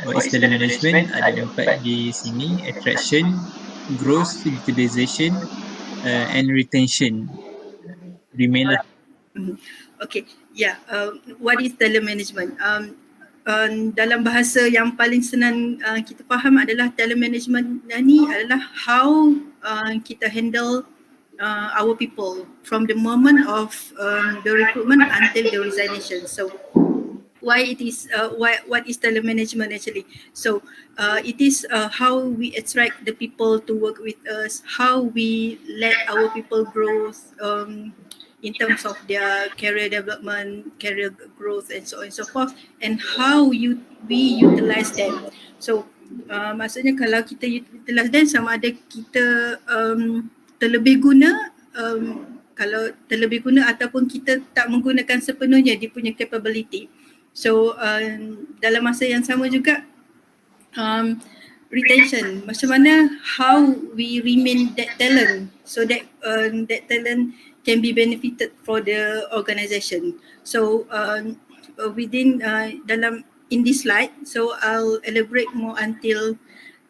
what is telemanagement? Ada 4 di sini: attraction, growth, utilization, and retention. Remain lah. Okay, yeah. What is telemanagement? Dalam bahasa yang paling senang kita faham adalah telemanagement ni adalah how kita handle our people from the moment of the recruitment until the resignation. So why it is what is telemanagement actually? So it is how we attract the people to work with us, how we let our people grow in terms of their career development, career growth, and so on and so forth, and how we utilize them. So maksudnya kalau kita utilize them, sama ada kita terlebih guna, kalau terlebih guna ataupun kita tak menggunakan sepenuhnya dia punya capability. So dalam masa yang sama juga retention, macam mana how we remain that talent so that that talent can be benefited for the organisation. So within in this slide, so I'll elaborate more until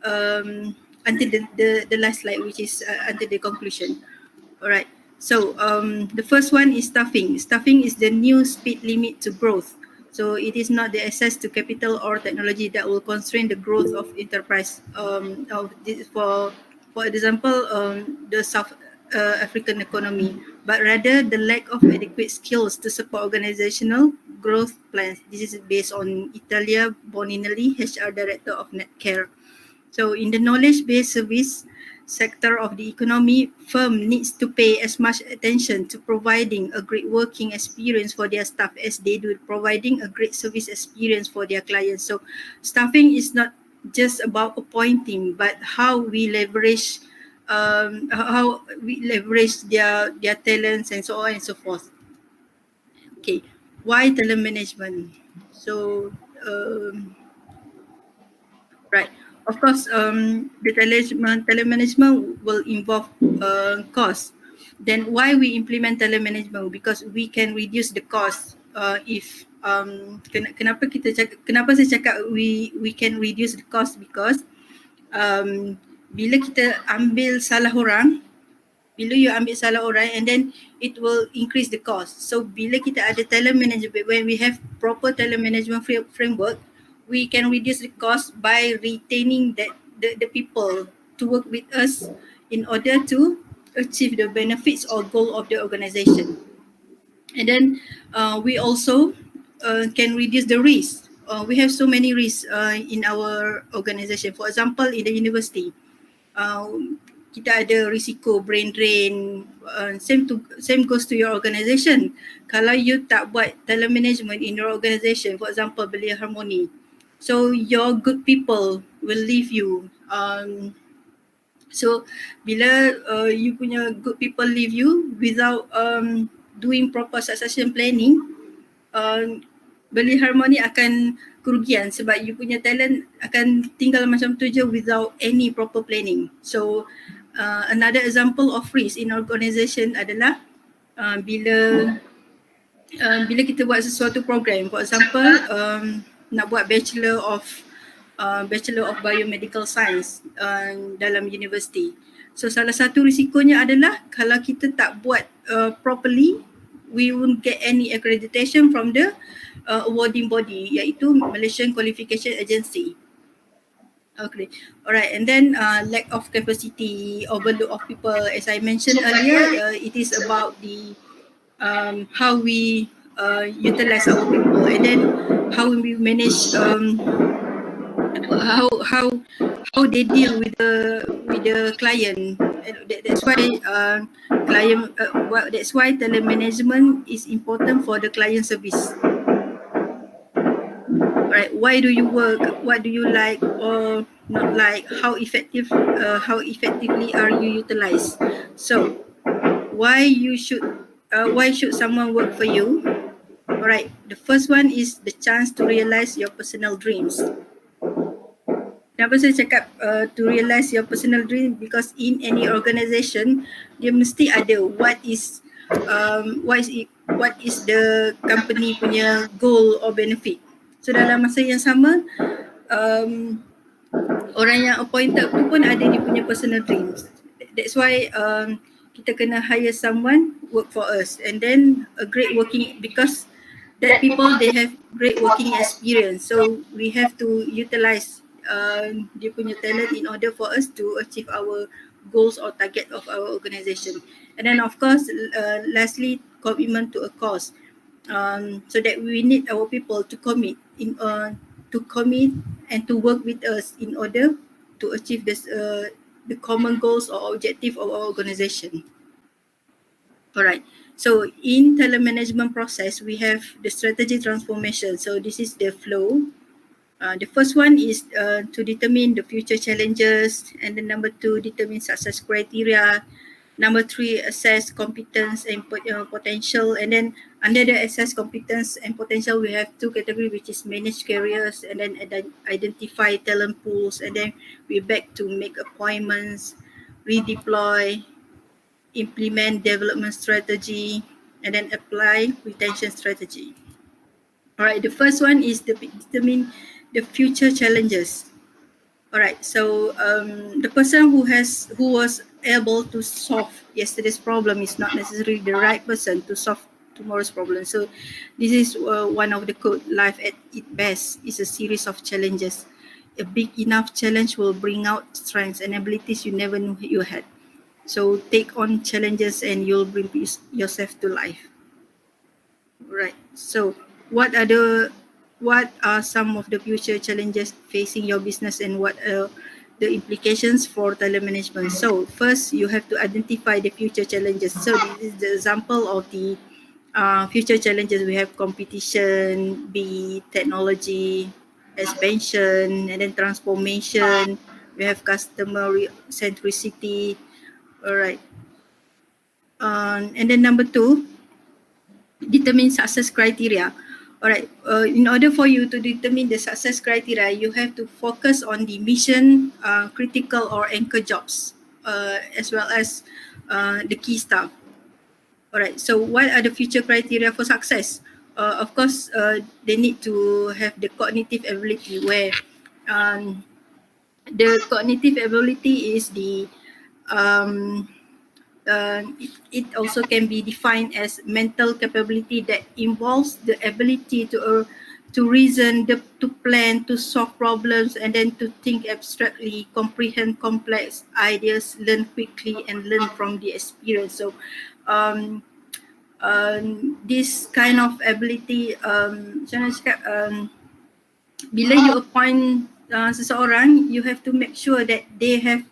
the last slide, which is until the conclusion. Alright. So the first one is staffing. Staffing is the new speed limit to growth. So it is not the access to capital or technology that will constrain the growth of enterprise. For example, the South African economy, but rather the lack of adequate skills to support organizational growth plans. This is based on Italia Boninelli, HR Director of Netcare. So in the knowledge-based service sector of the economy, firm needs to pay as much attention to providing a great working experience for their staff as they do providing a great service experience for their clients. So staffing is not just about appointing, but how we leverage their talents and so on and so forth. Okay, why telemanagement? So right. Of course, the telemanagement will involve cost. Then why we implement telemanagement? Because we can reduce the cost. Kenapa saya cakap we can reduce the cost? Because bila kita ambil salah orang, and then it will increase the cost. So bila kita ada telemanagement, when we have proper telemanagement framework, we can reduce the cost by retaining the people to work with us in order to achieve the benefits or goal of the organization. And then we also can reduce the risk. We have so many risks in our organization. For example, in the university, kita ada risiko brain drain. Same goes to your organization. Kalau you tak buat telemanagement in your organization, for example, Belia Harmony, so your good people will leave you. So bila you punya good people leave you without doing proper succession planning, Belia Harmony akan kerugian sebab you punya talent akan tinggal macam tu je without any proper planning. So another example of risk in organisation adalah bila kita buat sesuatu program, for example nak buat Bachelor of Biomedical Science dalam universiti. So salah satu risikonya adalah kalau kita tak buat properly, we won't get any accreditation from the awarding body, iaitu Malaysian Qualification Agency. Okay, alright. And then lack of capacity, overload of people. As I mentioned earlier, it is about the how we utilize our people, and then how we manage how they deal with the client. That's why that's why telemanagement is important for the client service. Right? Why do you work? What do you like or not like? How effectively are you utilized? So why should someone work for you? Alright, the first one is the chance to realize your personal dreams. Kenapa saya cakap to realize your personal dream? Because in any organisation, dia mesti ada what is the company punya goal or benefit. So dalam masa yang sama, um, orang yang appointed tu pun ada dia punya personal dreams. That's why kita kena hire someone work for us, and then a great working, because that people they have great working experience, so we have to utilize dia punya talent in order for us to achieve our goals or target of our organisation. And then of course lastly, commitment to a cause, so that we need our people to commit to commit and to work with us in order to achieve this the common goals or objective of our organization. All right. So in talent management process, we have the strategy transformation. So this is the flow. The first one is to determine the future challenges, and then number two, determine success criteria. Number three, assess competence and potential. And then under the assess competence and potential, we have two categories, which is manage careers and then identify talent pools. And then we back to make appointments, redeploy, implement development strategy, and then apply retention strategy. All right, the first one is to determine the future challenges. All right, so the person who was able to solve yesterday's problem is not necessarily the right person to solve tomorrow's problem. So this is one of the quote: life at its best is a series of challenges. A big enough challenge will bring out strengths and abilities you never knew you had. So take on challenges and you'll bring yourself to life. Right. So what are some of the future challenges facing your business, and what are the implications for talent management? So first, you have to identify the future challenges. So this is the example of the future challenges. We have competition, be technology, expansion, and then transformation. We have customer centricity. All right. And then number two, determine success criteria. All right. In order for you to determine the success criteria, you have to focus on the mission, critical or anchor jobs, as well as the key stuff. All right. So, what are the future criteria for success? Of course, they need to have the cognitive ability, where um, the cognitive ability is the um, it also can be defined as mental capability that involves the ability to reason, to plan, to solve problems, and then to think abstractly, comprehend complex ideas, learn quickly, and learn from the experience. So, um, this kind of ability, macam mana cakap, bila you appoint seseorang, you have to make sure that they have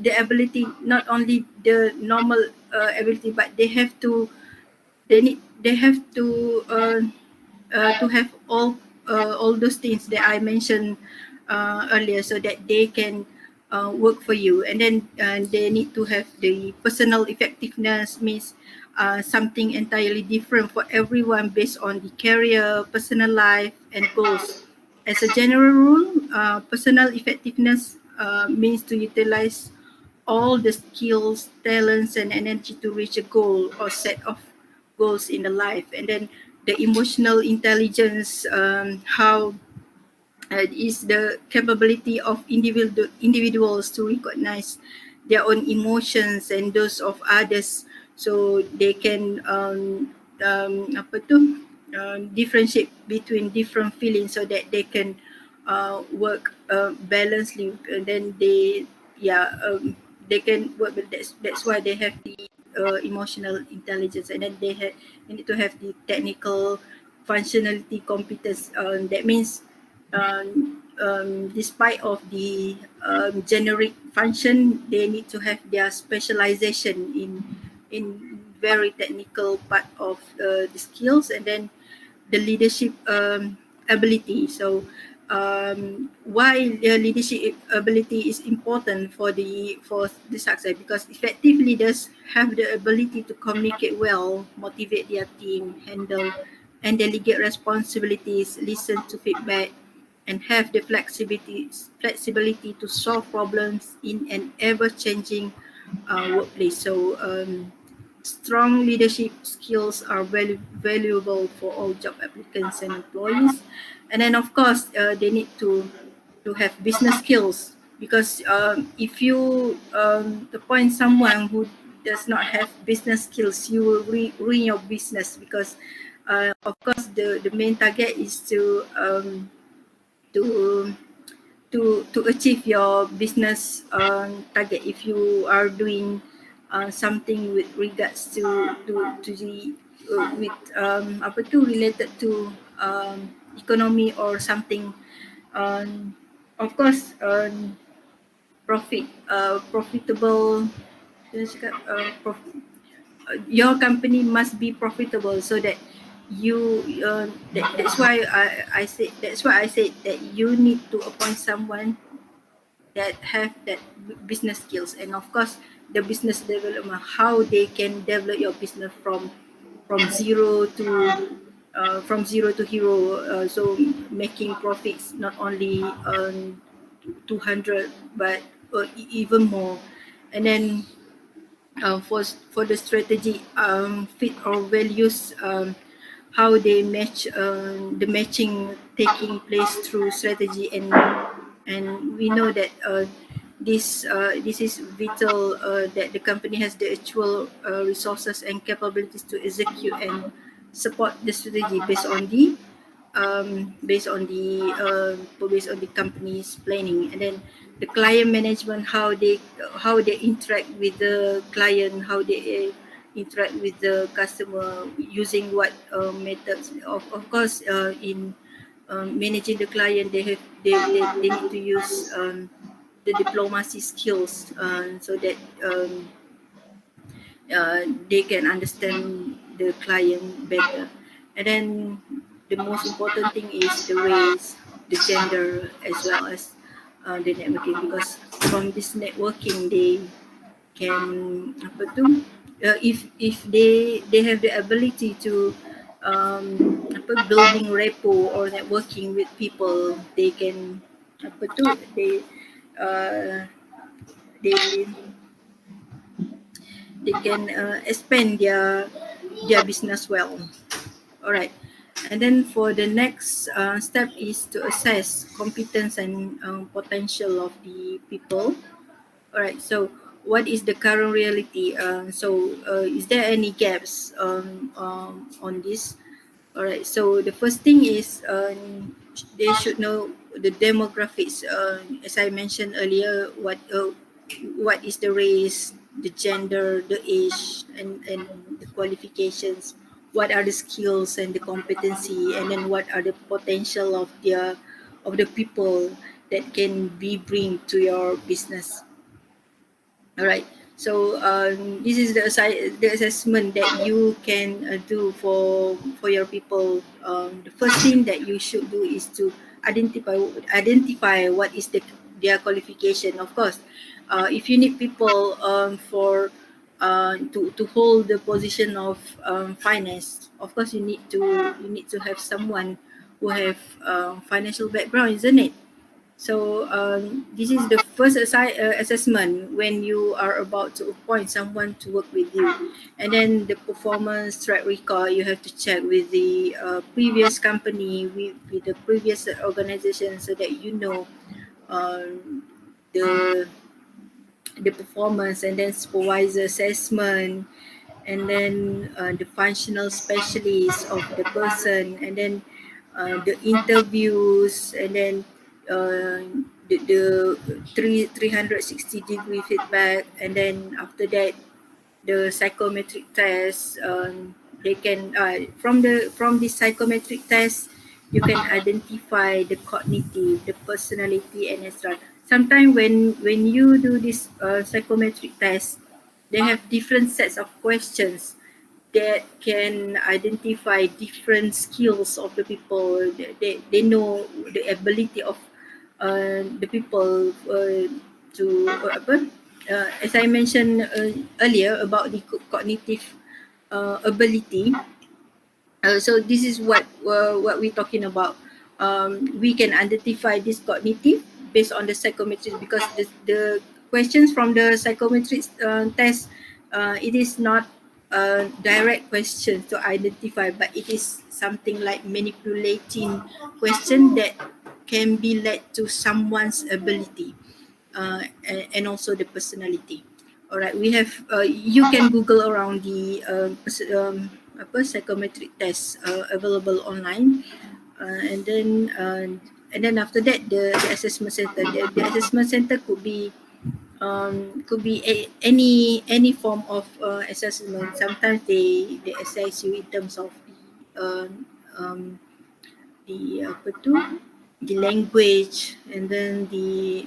the ability, not only the normal ability, but they have to have all those things that I mentioned earlier, so that they can work for you. And then they need to have the personal effectiveness, means something entirely different for everyone based on the career, personal life, and goals. As a general rule, personal effectiveness means to utilize all the skills, talents, and energy to reach a goal or set of goals in the life. And then the emotional intelligence, how is the capability of individuals to recognize their own emotions and those of others, so they can apa tu differentiate between different feelings, so that they can work balancedly, and then they can work. But that's why they have the emotional intelligence, and then they need to have the technical functionality competence. That means despite of the generic function, they need to have their specialization in very technical part of the skills. And then the leadership ability. So why the leadership ability is important for the success? Because effective leaders have the ability to communicate well, motivate their team, handle and delegate responsibilities, listen to feedback, and have the flexibility to solve problems in an ever changing workplace. So strong leadership skills are valuable for all job applicants and employees. And then of course they need to have business skills, because if you appoint someone who does not have business skills, you will ruin your business, because of course the main target is to to achieve your business target. If you are doing something with regards to the with apa tu, related to economy or something, um, of course profitable, dia cakap, your company must be profitable, so that you that's why I said that you need to appoint someone that have that business skills. And of course the business development, how they can develop your business from zero to from zero to hero, so making profits not only 200 but even more. And then for the strategy fit or values, how they match, the matching taking place through strategy. And we know that this is vital, that the company has the actual resources and capabilities to execute and support the strategy based on the company's planning. And then the client management, how they interact with the client, how they interact with the customer, using what methods. Of course in managing the client, they need to use the diplomacy skills, so that they can understand the client better. And then the most important thing is the race, the gender, as well as the networking, because from this networking they can apa tu, if they have the ability to building rapport or networking with people, they can apa tu uh, they they can expand their business well. All right. And then for the next step is to assess competence and potential of the people. All right. So what is the current reality? Is there any gaps on this? All right. So the first thing is they should know the demographics. As I mentioned earlier, what is the race, the gender, the age, and the qualifications. What are the skills and the competency, and then what are the potential of the people that can be bring to your business. All right. So this is the assessment that you can do for your people. The first thing that you should do is to identify what is their qualification. Of course, if you need people to hold the position of finance, of course you need to have someone who have financial background, isn't it? So this is the first assessment when you are about to appoint someone to work with you. And then the performance track record, you have to check with the previous company, with the previous organization, so that you know um, the the performance. And then supervisor assessment, and then the functional specialist of the person, and then the interviews, and then uh, the 360-degree feedback. And then after that, the psychometric test. They can from the psychometric test, you can identify the cognitive, the personality, and etc. Sometimes when you do this psychometric test, they have different sets of questions that can identify different skills of the people. They know the ability of the people to as I mentioned earlier about the cognitive ability. So this is what we're talking about. We can identify this cognitive based on the psychometrics, because the questions from the psychometrics test, it is not. direct question to identify, but it is something like manipulating question that can be led to someone's ability and also the personality. All right, we have you can Google around the psychometric tests available online, and then after that the assessment center. The assessment center could be any form of assessment. Sometimes they assess you in terms of um, the apa tu the language, and then the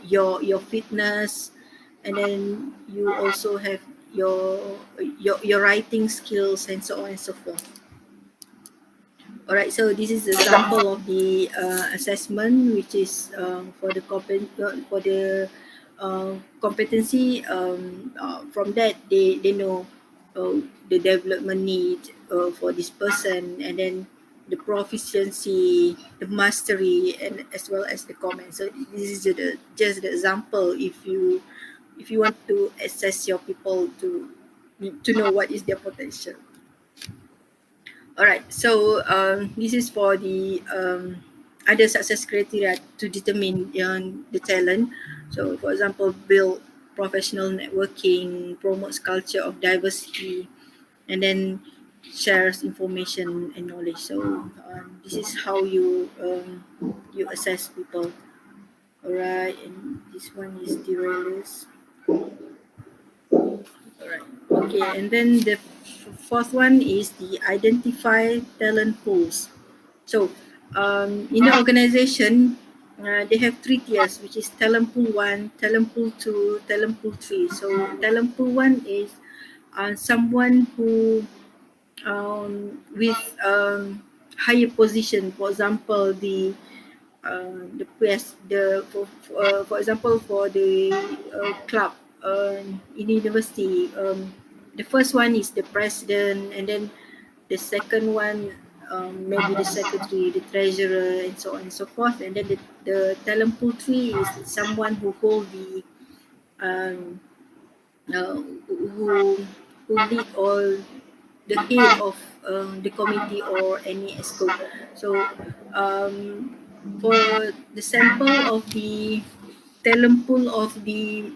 your fitness, and then you also have your your writing skills and so on and so forth. All right, so this is an example of the assessment, which is for the competency. From that, they know the development need for this person, and then the proficiency, the mastery, and as well as the comment. So this is just the example. If you want to assess your people to know what is their potential. All right, so this is for the other success criteria to determine the talent. So, for example, build professional networking, promotes culture of diversity, and then shares information and knowledge. So, this is how you assess people. All right, and this one is derailers. Alright. Okay, and then the fourth one is the identify talent pools. So, in the organization, they have three tiers, which is talent pool one, talent pool two, talent pool three. So, talent pool one is someone who with higher position. For example, the press for example for the club in university, the first one is the president, and then the second one maybe the secretary, the treasurer, and so on and so forth, and then the talent pool three is someone who hold the um, who lead all the head of the committee or any ESCO. So for the sample of the talent pool of the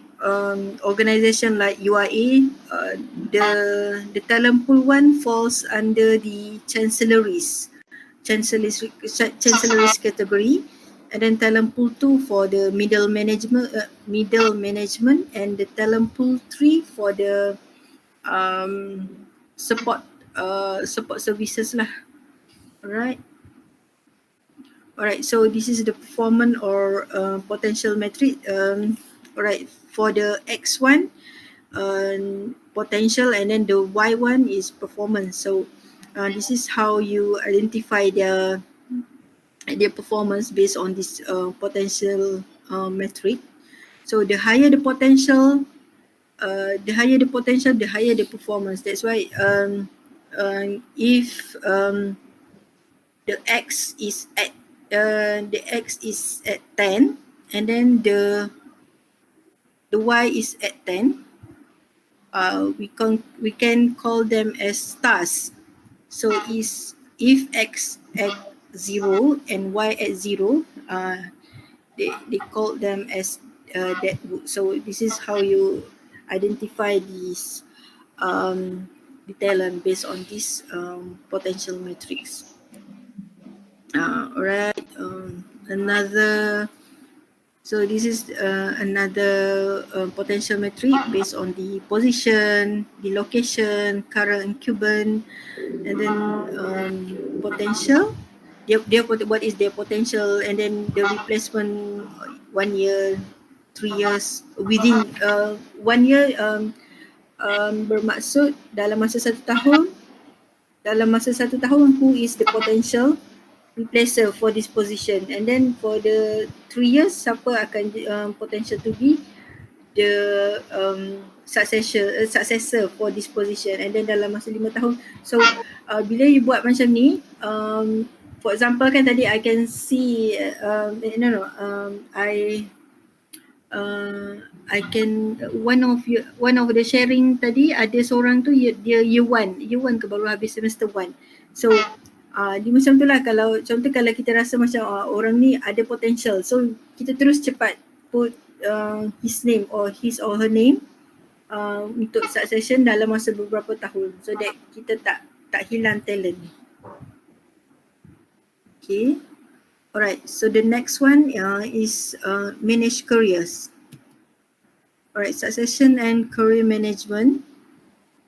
organization like UIA, the talent pool one falls under the chancelleries category, and then talent pool 2 for the middle management, and the talent pool 3 for the um, support support services lah. Alright. Alright, so this is the performance or potential metric. Alright, for the X1, potential, and then the Y1 is performance. So this is how you identify their performance based on this potential metric. So the higher the potential, the higher the performance. That's why if the X is at the X is at 10, and then the Y is at 10, we can call them as stars. So is if X at 0 and Y at 0, they call them as that. So this is how you identify these the talent based on these potential metrics. Alright, another. So this is another potential metric based on the position, the location, current incumbent, and then potential. What is their potential, and then the replacement 1 year, 3 years, within 1 year bermaksud dalam masa 1 tahun. Dalam masa 1 tahun, who is the potential replacer for this position, and then for the 3 years, siapa akan potential to be the successor for this position, and then dalam masa 5 tahun. So bila you buat macam ni, for example kan tadi I can see I I can one of the sharing tadi ada seorang tu dia year one ke baru habis semester 1. So dia macam tu lah, kalau contoh kalau kita rasa macam orang ni ada potential, so kita terus cepat put his name or his or her name untuk succession dalam masa beberapa tahun, so that kita tak hilang talent. Okay. Alright, so the next one is manage careers. Alright, succession and career management.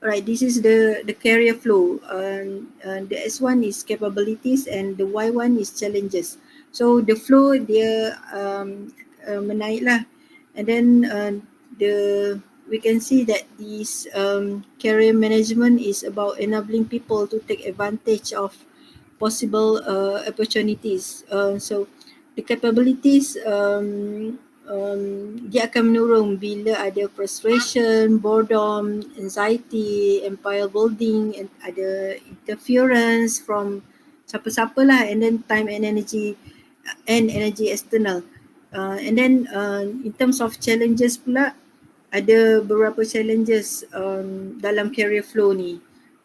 Alright, this is the career flow. The S1 is capabilities and the Y1 is challenges. So the flow dia menaik lah, and then we can see that this career management is about enabling people to take advantage of possible opportunities. So the capabilities dia akan menurun bila ada frustration, boredom, anxiety, empire building, and ada interference from siapa-siapa lah, and then time and energy external. And then in terms of challenges pula, ada beberapa challenges dalam career flow ni.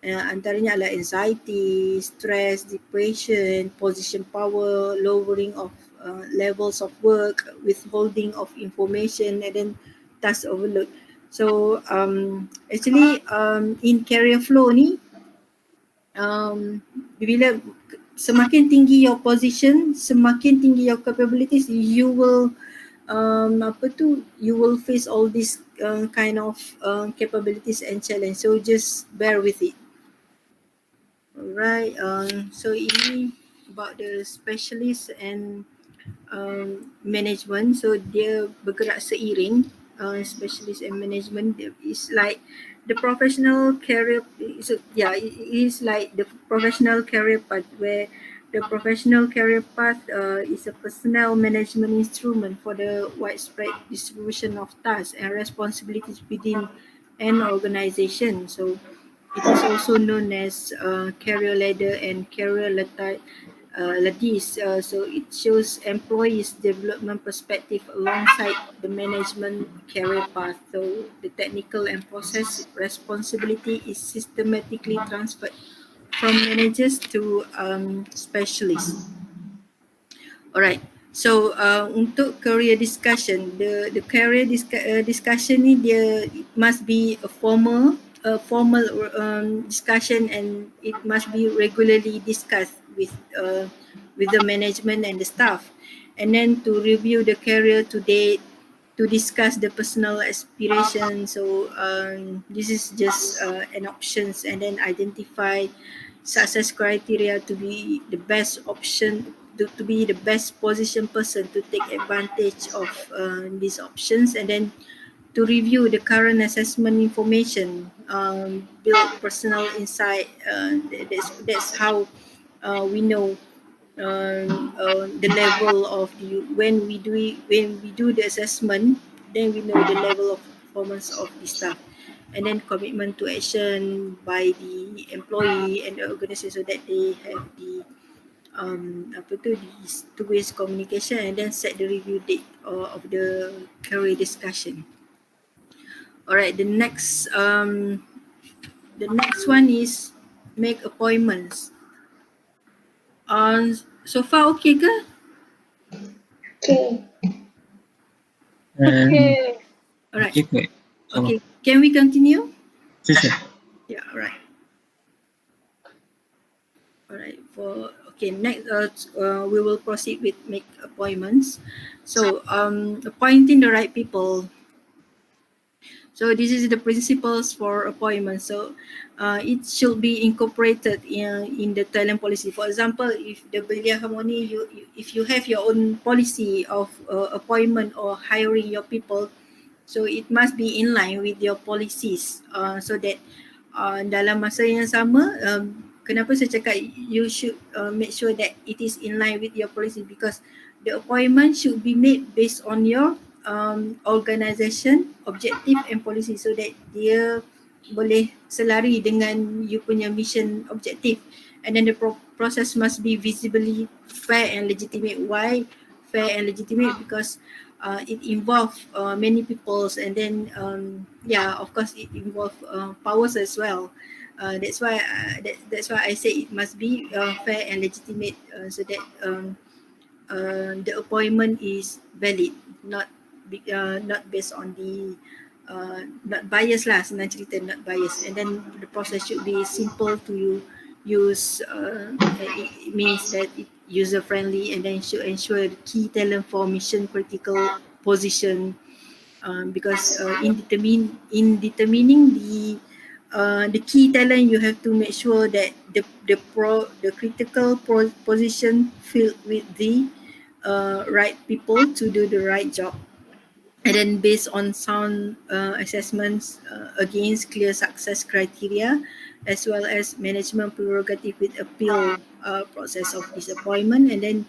Antaranya adalah anxiety, stress, depression, position power, lowering of levels of work, withholding of information, and then task overload. So actually in career flow ni, bila semakin tinggi your position, semakin tinggi your capabilities, you will you will face all these kind of capabilities and challenge. So just bear with it. Alright, so ini about the specialist and management. So dia bergerak seiring. Specialist and management is like the professional career. So yeah, it is like the professional career path, where the professional career path is a personnel management instrument for the widespread distribution of tasks and responsibilities within an organization. So it is also known as career ladder and career lattice. So it shows employees' development perspective alongside the management career path. So the technical and process responsibility is systematically transferred from managers to specialists. Alright. So untuk career discussion, the career discussion ni dia must be a formal discussion, and it must be regularly discussed with the management and the staff, and then to review the career to date, to discuss the personal aspiration. So this is just an options, and then identify success criteria to be the best option, to be the best position person to take advantage of these options, and then to review the current assessment information, build personal insight. That's how we know the level of when we do the assessment, then we know the level of performance of the staff, and then commitment to action by the employee and the organization, so that they have the these two-way communication, and then set the review date of the career discussion. Alright, the next one is make appointments. So far okay ke? Okay. Okay. Alright. Okay. Okay, can we continue? Sure. Yeah, alright. Alright, next we will proceed with make appointments. So appointing the right people. So this is the principles for appointment. So it should be incorporated in the talent policy. For example, if the Belia Harmony, if you have your own policy of appointment or hiring your people, so it must be in line with your policies, so that dalam masa yang sama, kenapa saya cakap you should make sure that it is in line with your policy, because the appointment should be made based on your organisation, objective and policy, so that dia boleh selari dengan you punya mission objective. And then the process must be visibly fair and legitimate. Why fair and legitimate because it involves many peoples, and then of course it involves powers as well. That's why I say it must be fair and legitimate, so that the appointment is valid, not based on the not bias lah, senang cerita, not bias. And then the process should be simple to use. It means that it user friendly, and then should ensure the key talent for mission critical position, because in determining the key talent, you have to make sure that the critical position filled with the right people to do the right job, and then based on sound assessments against clear success criteria, as well as management prerogative with appeal process of disappointment. And then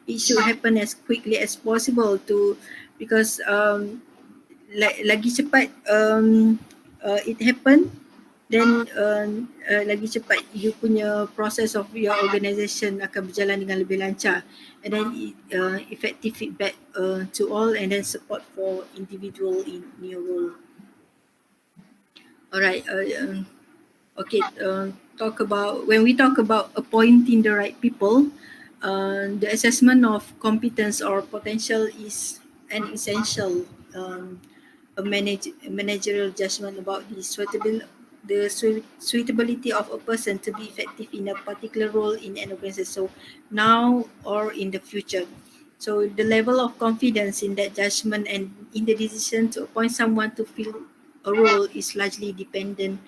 it should happen as quickly as possible to, because lagi cepat it happen, then lagi cepat you punya process of your organisation akan berjalan dengan lebih lancar, and then effective feedback to all, and then support for individual in new role. Alright, okay, when we talk about appointing the right people, the assessment of competence or potential is an essential managerial judgment about the suitability of a person to be effective in a particular role in an organization, so now or in the future. So the level of confidence in that judgment and in the decision to appoint someone to fill a role is largely dependent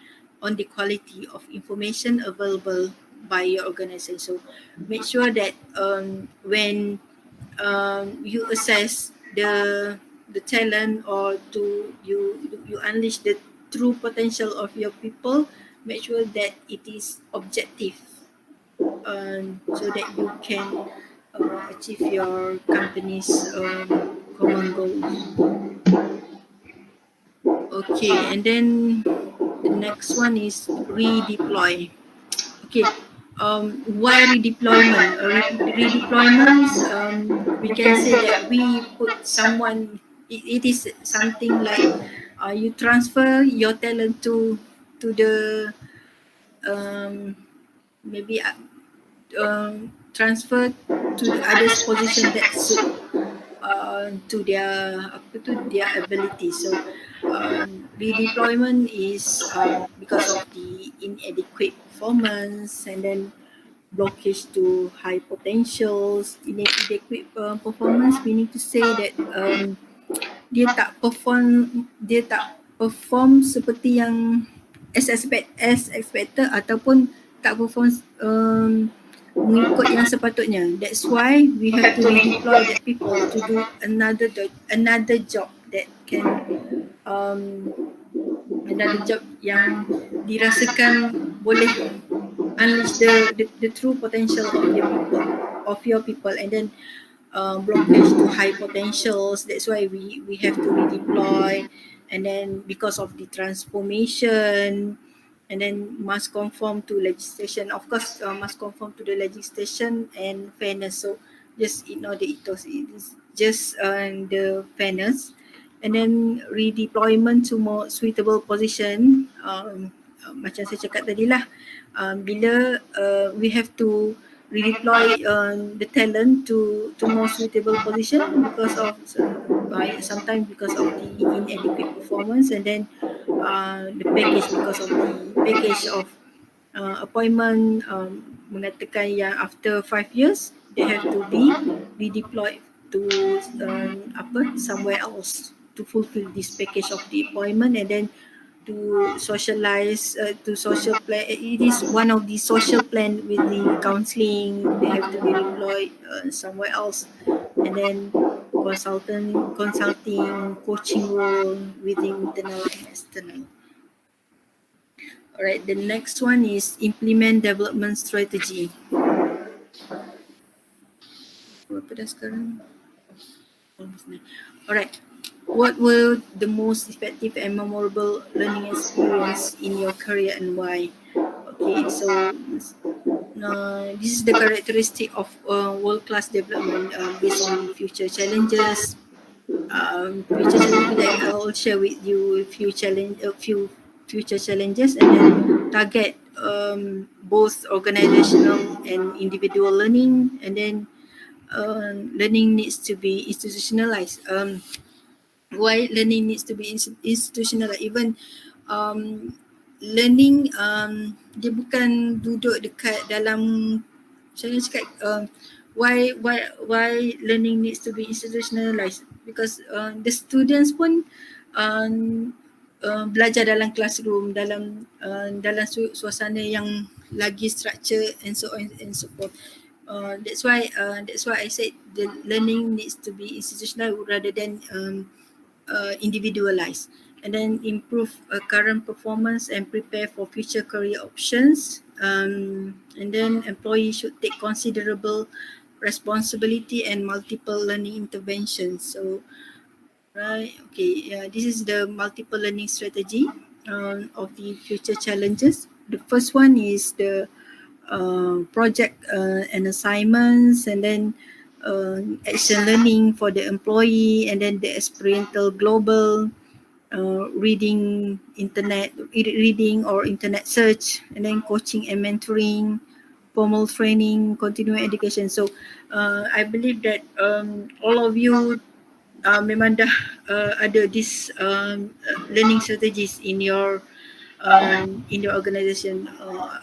on the quality of information available by your organization. So make sure that when you assess the talent, or to you unleash the true potential of your people, make sure that it is objective, so that you can achieve your company's common goals. Okay, and then the next one is redeploy. Okay, why redeployment? Redeployment is, we can say that we put someone. It is something like you transfer your talent to the maybe transfer to the others position that suit to their ability. So redeployment is because of the inadequate performance, and then blockage to high potentials. Inadequate performance meaning to say that dia tak perform seperti yang as expected, ataupun tak perform mengikut yang sepatutnya. That's why we have to redeploy that people to do another job that can another job yang dirasakan boleh unleash the true potential of your people, and then blockage to high potentials. That's why we have to redeploy, and then because of the transformation, and then must conform to legislation. Of course, must conform to the legislation and fairness. So just ignore the ethos. It is just the fairness, and then redeployment to more suitable position. Macam saya cakap tadi lah, bila we have to redeploy the talent to more suitable position because of sometimes because of the inadequate performance, and then the package, because of the package of appointment, mengatakan yang after 5 years they have to be redeployed to somewhere else to fulfill this package of the appointment, and then to socialize, to social plan. It is one of the social plan with the counselling. They have to be deployed somewhere else, and then consulting, coaching role within internal and external. Alright, the next one is implement development strategy. Berapa dah sekarang? Alright, what were the most effective and memorable learning experience in your career and why? Okay, so this is the characteristic of world-class development based on the future challenges. Future challenges, like I'll share with you a few future challenges, and then target both organizational and individual learning, and then learning needs to be institutionalized. Why learning needs to be institutionalized? Even um, learning dia bukan duduk dekat dalam, saya nak cakap why learning needs to be institutionalized, because the students pun um, belajar dalam classroom, dalam suasana yang lagi structure and so on and so forth. That's why I said the learning needs to be institutional rather than individualized, and then improve current performance and prepare for future career options. And then employees should take considerable responsibility and multiple learning interventions. So, right, okay, yeah, this is the multiple learning strategy of the future challenges. The first one is the project and assignments, and then action learning for the employee, and then the experiential global reading or internet search, and then coaching and mentoring, formal training, continuing education. So I believe that all of you memang dah ada this learning strategies in your organisation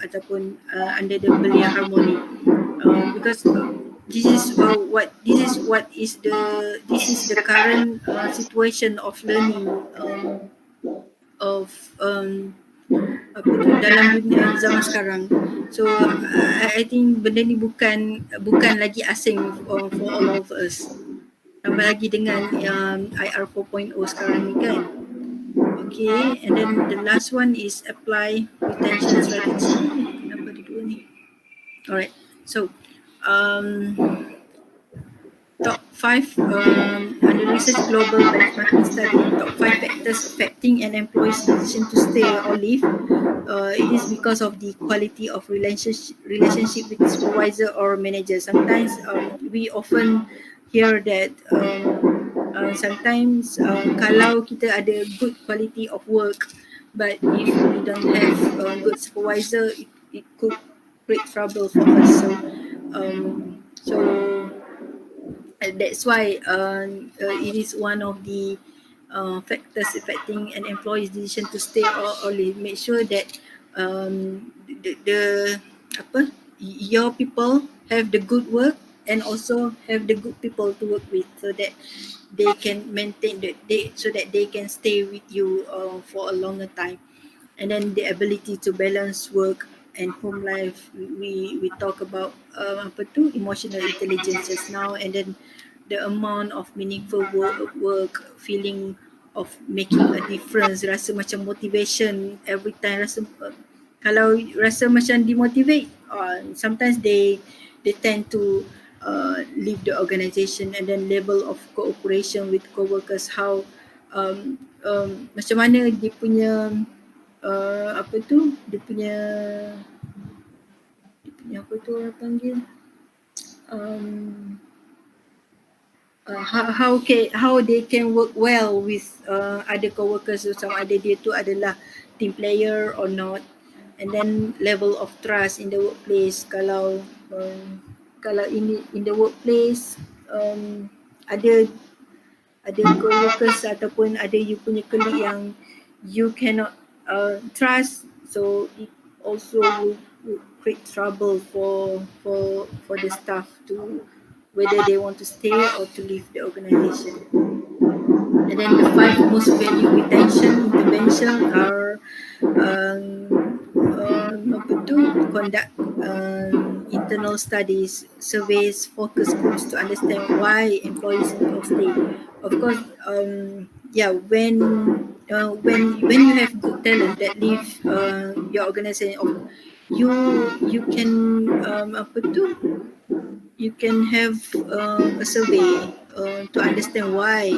ataupun under the Belia Harmony, because this is the current situation of learning of apa tu dalam dunia zaman sekarang. So I think benda ni bukan lagi asing for all of us, tambah lagi dengan IR 4.0 sekarang ni kan. Okay, and then the last one is apply retention strategy. Kenapa ada dua ni? Alright, so top 5 under research global benchmarking study, top 5 factors affecting an employee's decision to stay or leave. It is because of the quality of relationship with supervisor or manager. Sometimes we often hear that sometimes kalau kita ada good quality of work, but if we don't have good supervisor, it could create trouble for us. So that's why it is one of the factors affecting an employee's decision to stay or leave. Make sure that the your people have the good work and also have the good people to work with, so that they can maintain so that they can stay with you for a longer time. And then the ability to balance work and home life. We talk about emotional intelligence just now, and then the amount of meaningful work, feeling of making a difference, rasa macam motivation every time. Kalau rasa macam demotivate, sometimes they tend to leave the organisation. And then level of cooperation with co-workers, how macam mana dia punya dia punya apa tu orang panggil how they can work well with other co-workers, sama ada dia tu adalah team player or not. And then level of trust in the workplace, kalau in the workplace ada co-workers ataupun ada you punya colleague yang you cannot trust, so it also will create trouble for the staff to whether they want to stay or to leave the organisation. And then the 5 most value retention intervention are conduct internal studies, surveys, focus groups to understand why employees will stay. Of course, when you have good talent that leave your organisation, you can you can have a survey to understand why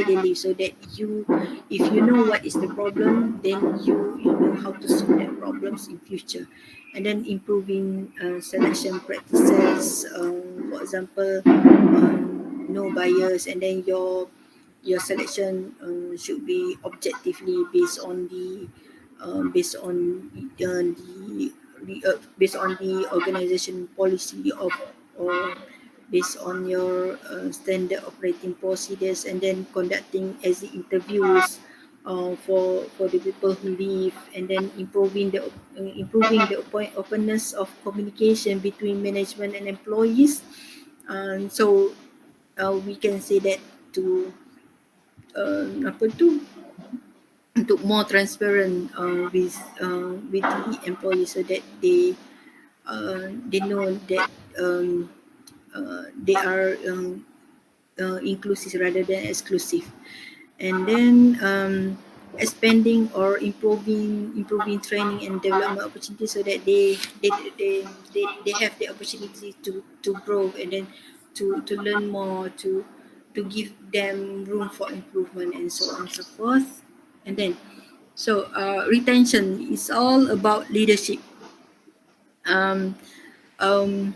they leave, so that you, if you know what is the problem, then you know how to solve that problems in future. And then improving selection practices, for example, no bias, and then your selection should be objectively based on the based on the organization policy of, or based on your standard operating procedures, and then conducting exit interviews for the people who leave, and then improving the openness of communication between management and employees. So we can say that to apa tu, untuk more transparent with the employees, so that they know that they are inclusive rather than exclusive. And then expanding or improving training and development opportunities, so that they have the opportunity to grow, and then to learn more, to give them room for improvement, and so on and so forth. And then so retention is all about leadership. um, um,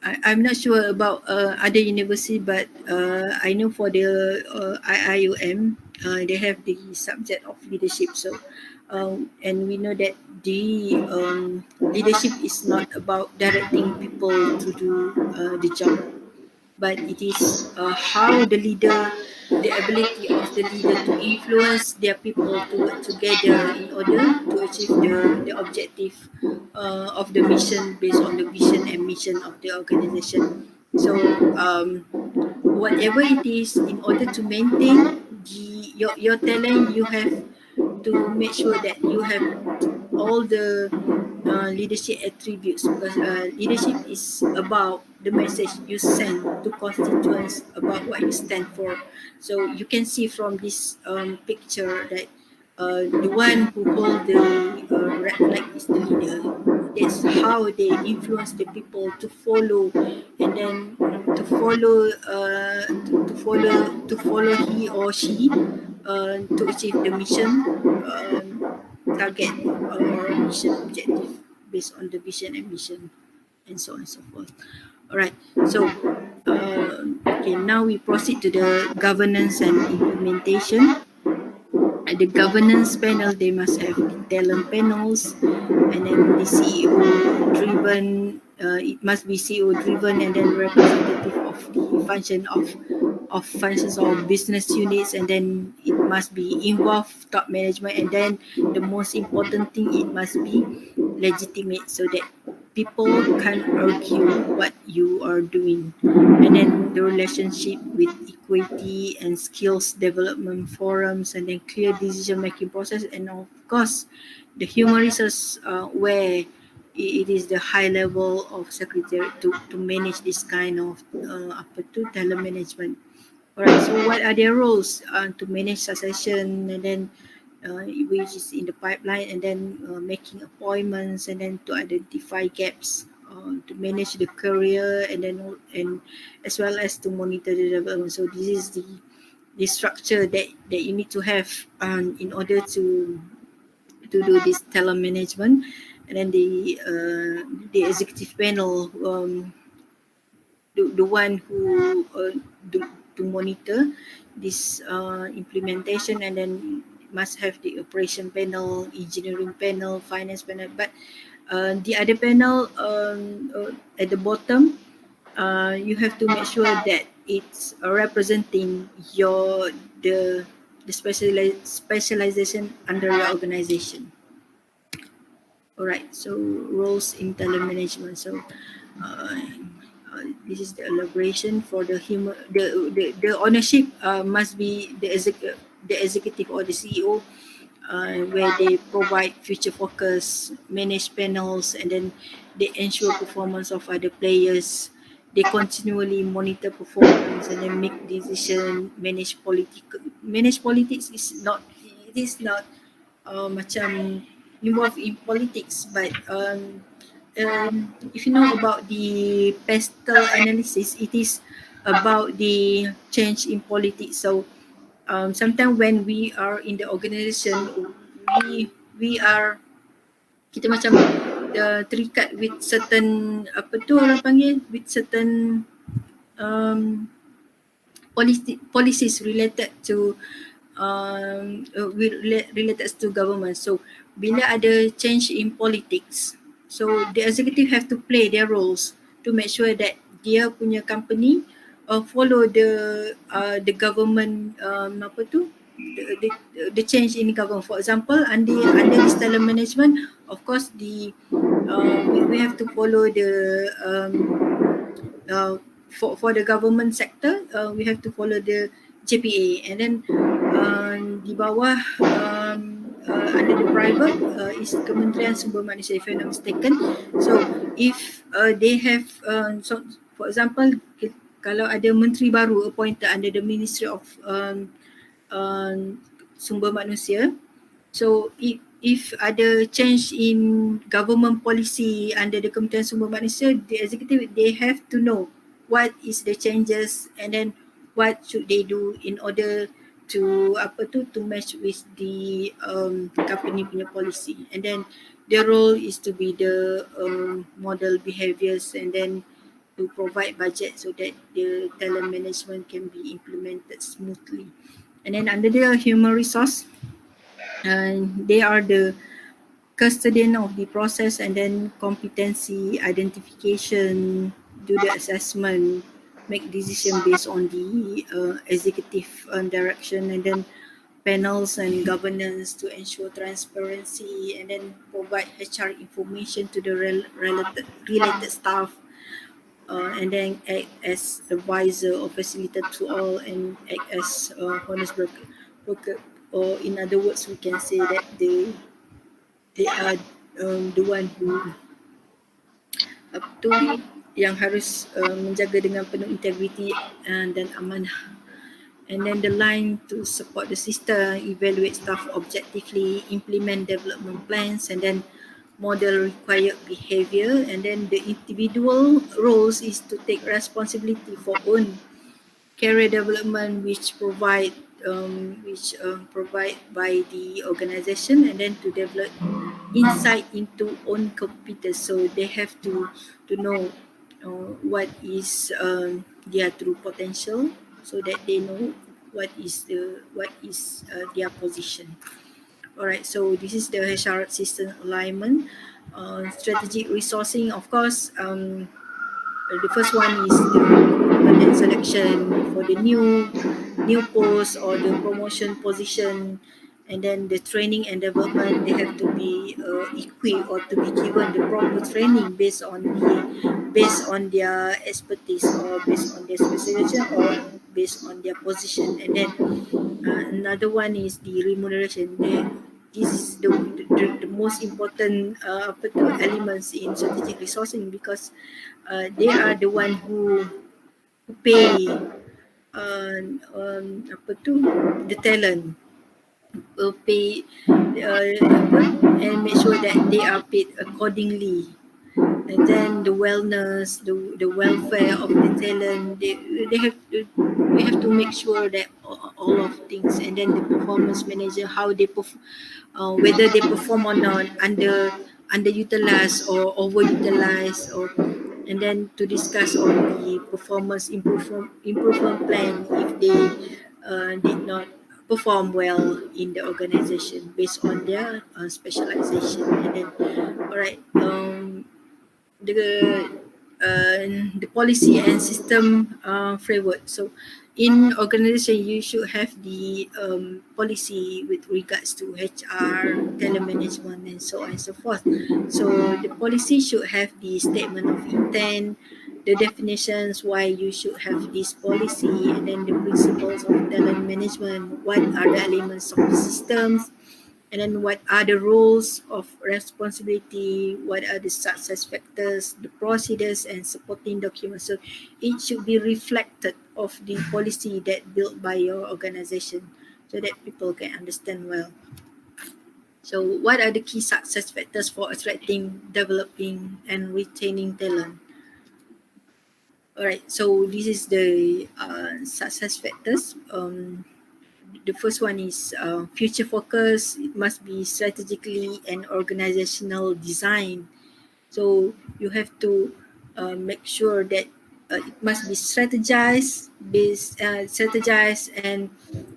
I'm not sure about other university, but I know for the IIUM, they have the subject of leadership. So, and we know that the leadership is not about directing people to do the job, but it is how the ability of the leader to influence their people to work together in order to achieve the objective of the mission, based on the vision and mission of the organization. So whatever it is, in order to maintain your talent, you have to make sure that you have all the leadership attributes, because leadership is about the message you send to constituents about what you stand for. So you can see from this picture that the one who hold the red flag is the leader. That's how they influence the people to follow, and then to follow he or she to achieve the mission, target, or mission objective, based on the vision and mission, and so on and so forth. All right. So okay, now we proceed to the governance and implementation. At the governance panel, they must have the talent panels, and then the CEO driven. It must be CEO driven, and then representative of the functions of business units, and then it must be involve top management, and then the most important thing, it must be legitimate, so that people can argue what you are doing. And then the relationship with equity and skills development forums, and then clear decision making process, and of course the human resource, where it is the high level of secretary to manage this kind of talent management. All right, so what are their roles to manage succession, and then which is in the pipeline, and then making appointments, and then to identify gaps, to manage the career, and then and as well as to monitor the development. So this is the structure that you need to have in order to do this talent management. And then the executive panel, the one who to monitor this implementation, and then must have the operation panel, engineering panel, finance panel. But the other panel, at the bottom, you have to make sure that it's representing the specialization under your organization. All right, so roles in talent management. So uh, this is the elaboration for the human. The ownership must be the executive or the CEO, where they provide future focus, manage panels, and then they ensure performance of other players. They continually monitor performance, and then make decision. Manage politics is not, it is not macam involved in politics, but if you know about the pestle analysis, it is about the change in politics. So sometimes when we are in the organisation, we are kita macam terikat with certain apa tu orang panggil with certain um, policies related to related to government. So bila ada change in politics, so the executive have to play their roles to make sure that dia punya company follow the government apa tu the change in government. For example, under this talent management, of course we have to follow the uh, for the government sector, we have to follow the JPA, and then di bawah under the private is Kementerian Sumber Manusia, if I'm not mistaken. So if they have so for example, kalau ada menteri baru appointed under the Ministry of Sumber Manusia, so if ada change in government policy under the Kementerian Sumber Manusia, the executive they have to know what is the changes, and then what should they do in order to apa tu to match with the company punya policy, and then their role is to be the model behaviours, and then to provide budget so that the talent management can be implemented smoothly. And then under the human resource, they are the custodian of the process, and then competency identification, do the assessment, make decision based on the executive direction, and then panels and governance to ensure transparency, and then provide HR information to the related staff, and then act as advisor or facilitator to all, and act as honest broker. Or in other words, we can say that they are the one who apa tu yang harus menjaga dengan penuh integriti dan amanah. And then the line to support the system, evaluate staff objectively, implement development plans, and then model required behavior. And then the individual roles is to take responsibility for own career development, which provide by the organization, and then to develop insight into own competence. So they have to know what is their true potential, so that they know what is their position. All right, so this is the HR system alignment. Strategic resourcing, of course. The first one is the recruitment and selection for the new post or the promotion position, and then the training and development. They have to be equipped or to be given the proper training based on their expertise, or based on their specialization, or based on their position. And then another one is the remuneration. This is the most important elements in strategic resourcing, because they are the one who pay apa tu the talent, pay and make sure that they are paid accordingly. And then the wellness, the welfare of the talent, they have to, we have to make sure that all of things. And then the performance manager, how they whether they perform or not, underutilized or overutilized, or and then to discuss on the performance improvement plan if they did not perform well in the organization based on their specialization. And then all right, the the policy and system framework. So in organization, you should have the policy with regards to HR, telemanagement, and so on and so forth. So the policy should have the statement of intent, the definitions why you should have this policy, and then the principles of talent management, what are the elements of the systems, and then what are the roles of responsibility, what are the success factors, the procedures, and supporting documents. So it should be reflected of the policy that built by your organization, so that people can understand well. So what are the key success factors for attracting, developing and retaining talent? Alright, so this is the success factors. The first one is future focus. It must be strategically and organizational design. So you have to make sure that it must be strategized and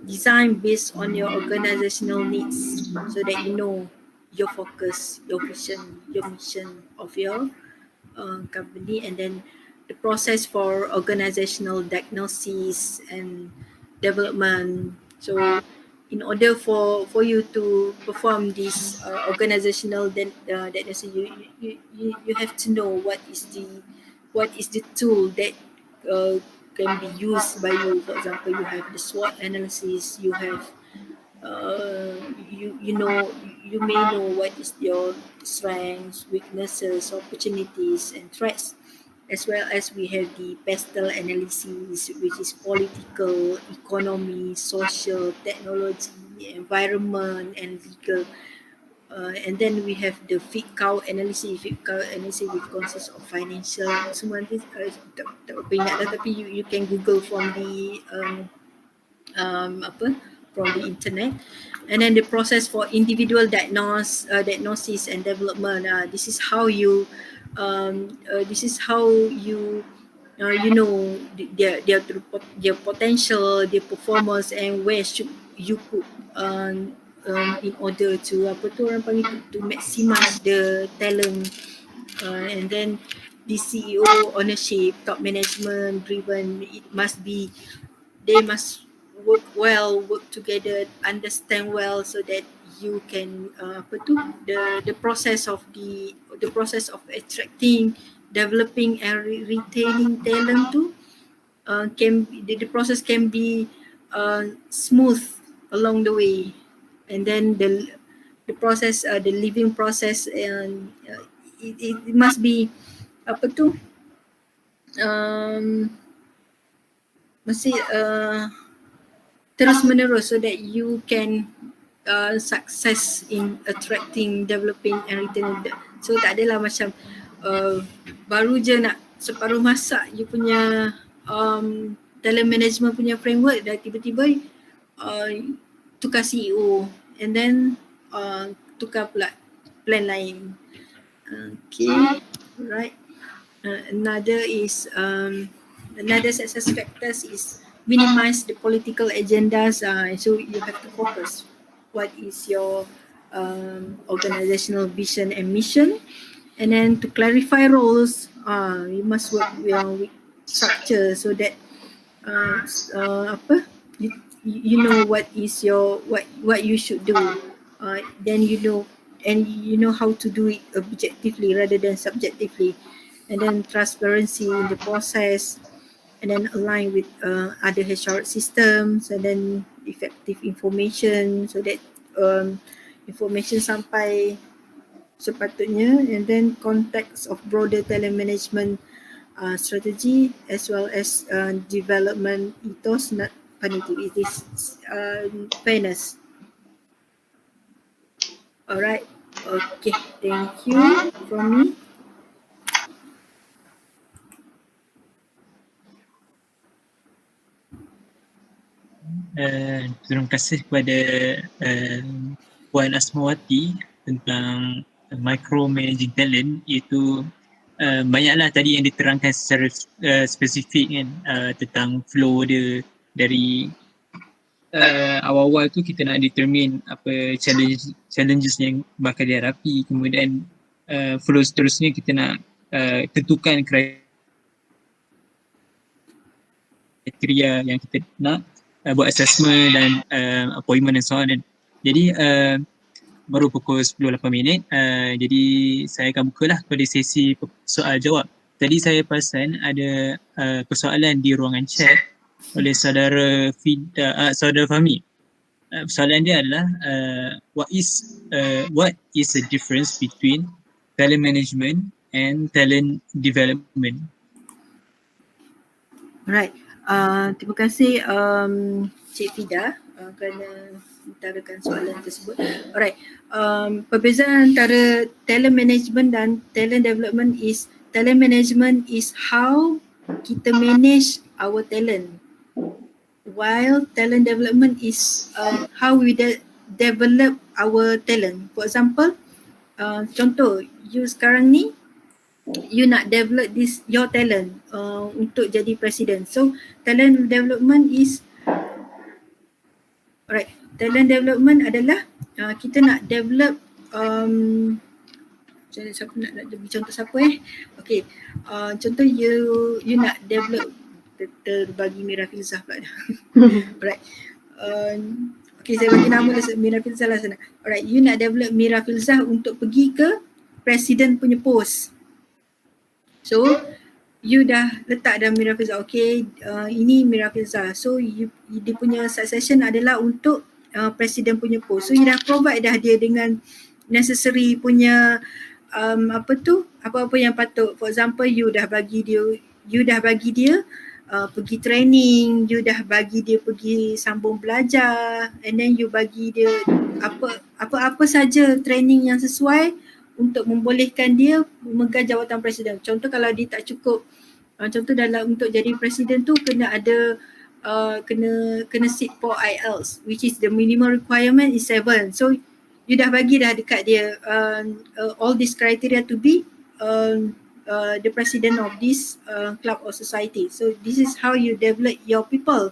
designed based on your organizational needs, so that you know your focus, your vision, your mission of your company. And then the process for organizational diagnosis and development. So in order for you to perform this organizational diagnosis, you have to know what is the tool that uh, can be used by you. For example, you have the SWOT analysis, you have you may know what is your strengths, weaknesses, opportunities, and threats, as well as we have the pestle analysis, which is political, economy, social, technology, environment, and legal. And then we have the fit cow analysis. Fit cow analysis which consists of financial. Semua nanti tak berapa ingat dah, tapi you can Google from the apa from the internet. And then the process for individual diagnosis and development. This is how you you know their potential, their performance, and where should you put in order to apa tu orang panggil to maximize the talent. And then the CEO ownership, top management driven. It must be, they must work well, work together, understand well, so that you can apa tu the process of attracting, developing and retaining talent tu the process can be smooth along the way. And then the process, the living process, and it must be apa tu masih terus menerus, so that you can success in attracting, developing and retaining. So tak adalah macam baru je nak separuh masak you punya talent management punya framework, dah tiba-tiba tukar CEO, and then tukar pula plan lain. Okay, right. Another success factors is minimize the political agendas. So you have to focus what is your organizational vision and mission, and then to clarify roles, you must work with structure, so that apa you know what is your what you should do. Then you know, and you know how to do it objectively rather than subjectively. And then transparency in the process, and then align with other HR systems, and then effective information, so that information sampai sepatutnya. And then context of broader talent management strategy, as well as development ethos, not punitive. It is fairness. Alright. Okay. Thank you from me. Terima kasih kepada Puan Asmawati tentang micromanaging talent, iaitu banyaklah tadi yang diterangkan secara spesifik kan, tentang flow dia dari awal-awal tu kita nak determine apa challenges yang bakal dihadapi, kemudian flow seterusnya kita nak tentukan kriteria yang kita nak buat assessment dan appointment dan so on. Jadi baru pukul 10.08. Jadi saya akan bukalah pada sesi soal jawab. Tadi saya perasan ada persoalan di ruangan chat oleh saudara Fahmi. Soalan dia adalah what is the difference between talent management and talent development? Right. Terima kasih Cik Fida kerana utarakan soalan tersebut. Alright, perbezaan antara talent management dan talent development is how kita manage our talent, while talent development is how we develop our talent. For example, contoh, you sekarang ni you nak develop your talent untuk jadi presiden. So talent development is talent development adalah kita nak develop siapa nak bagi contoh siapa Okay, contoh you nak develop, terbagi Mira Filzah pula dah. Alright. Okay, saya bagi nama Mira Filzah lah sana. Alright, you nak develop Mira Filzah untuk pergi ke presiden punya post. So you dah letak dalam Mira Filzah, okay, ini Mira Filzah. So dia punya succession adalah untuk presiden punya post. So you dah provide dah dia dengan necessary punya apa-apa yang patut. For example, you dah bagi dia pergi training, you dah bagi dia pergi sambung belajar, and then you bagi dia apa saja training yang sesuai untuk membolehkan dia memegang jawatan presiden. Contoh kalau dia tak cukup, contoh dalam untuk jadi presiden tu kena ada kena sit for IELTS, which is the minimum requirement is 7. So you dah bagi dah dekat dia all this criteria to be the president of this club or society. So this is how you develop your people.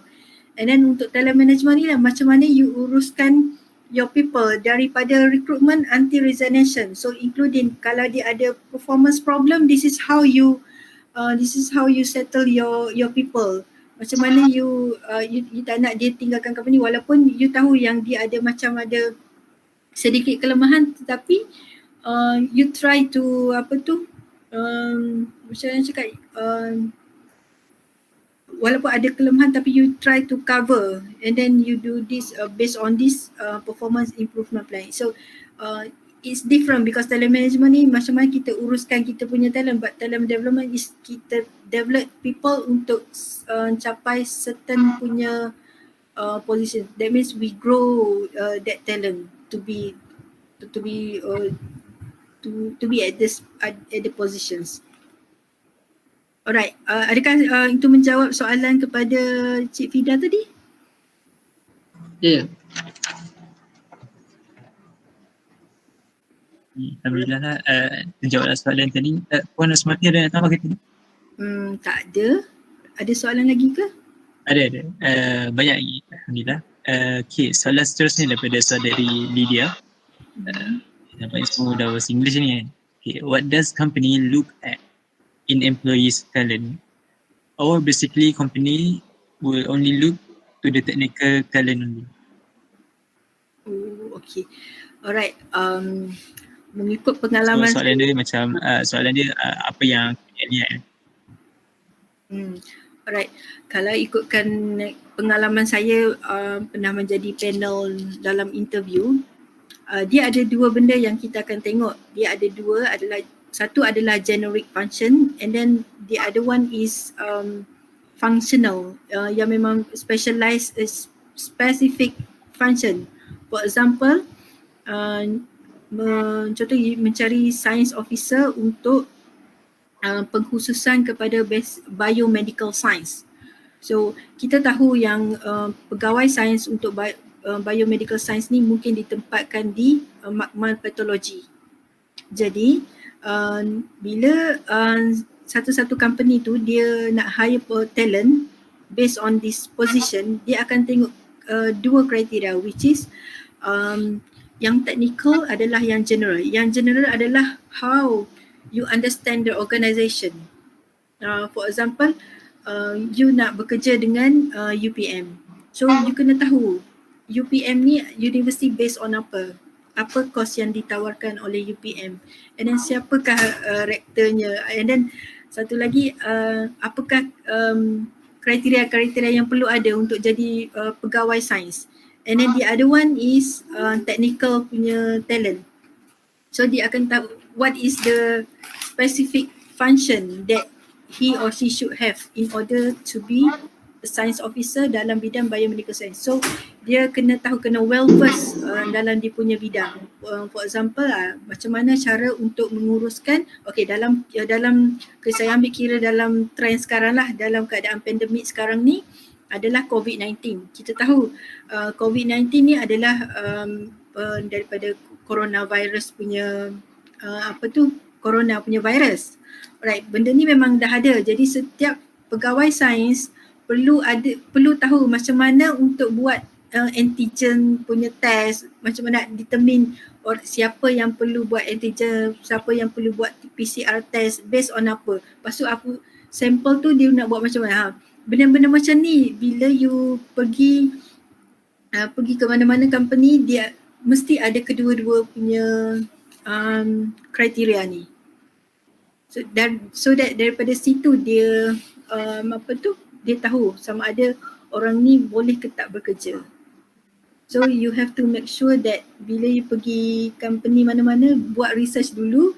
And then untuk talent management ni lah, macam mana you uruskan your people daripada recruitment until resignation. So including kalau dia ada performance problem, this is how you settle your people. Macam mana you tak nak dia tinggalkan company walaupun you tahu yang dia ada sedikit kelemahan, tetapi you try to macam mana cakap, walaupun ada kelemahan tapi you try to cover, and then you do this based on this performance improvement plan. So it's different because talent management ni macam mana kita uruskan kita punya talent, but talent development is kita develop people untuk capai certain punya position. That means we grow that talent to be at the positions. Alright, adakah itu menjawab soalan kepada Cik Fida tadi? Ya. Alhamdulillah lah, terjawablah soalan tadi. Puan Asmati ada nak tambah ke tidak? Tak ada. Ada soalan lagi ke? Ada. Banyak lagi. Alhamdulillah. Okay, soalan seterusnya daripada saudari Lydia. Nampak semua dah bahasa English ni kan. Okay, what does company look at in employees' talent? Or basically company will only look to the technical talent only. Oh, okay. Alright. Mengikut pengalaman soalan dia macam apa yang lihat. Alright. Kalau ikutkan pengalaman saya pernah menjadi panel dalam interview, dia ada dua benda yang kita akan tengok. Dia ada dua, satu adalah generic function, and then the other one is functional, yang memang specialized specific function. For example, contoh mencari science officer untuk pengkhususan kepada biomedical science. So kita tahu yang pegawai sains untuk biomedical science ni mungkin ditempatkan di makmal patologi. Jadi bila satu-satu company tu dia nak hire talent based on this position, dia akan tengok dua kriteria, which is yang technical adalah yang general. Yang general adalah how you understand the organisation. For example, you nak bekerja dengan UPM. So you kena tahu UPM ni university based on apa course yang ditawarkan oleh UPM, and then siapakah rektornya, and then satu lagi apakah kriteria-kriteria yang perlu ada untuk jadi pegawai sains, and then the other one is technical punya talent. So dia akan tahu what is the specific function that he or she should have in order to be science officer dalam bidang biomedical science. So dia kena well versed dalam dia punya bidang. For example macam mana cara untuk menguruskan dalam saya ambil kira dalam trend sekarang lah, dalam keadaan pandemik sekarang ni adalah COVID-19. Kita tahu COVID-19 ni adalah daripada coronavirus punya corona punya virus. Right, benda ni memang dah ada. Jadi setiap pegawai sains perlu tahu macam mana untuk buat antigen punya test, macam mana determine siapa yang perlu buat antigen, siapa yang perlu buat PCR test, based on apa. Lepas tu sampel tu dia nak buat macam mana. Benda-benda macam ni bila you pergi ke mana-mana company, dia mesti ada kedua-dua punya kriteria ni. So that daripada situ dia dia tahu sama ada orang ni boleh ke tak bekerja. So you have to make sure that bila you pergi company mana-mana, buat research dulu,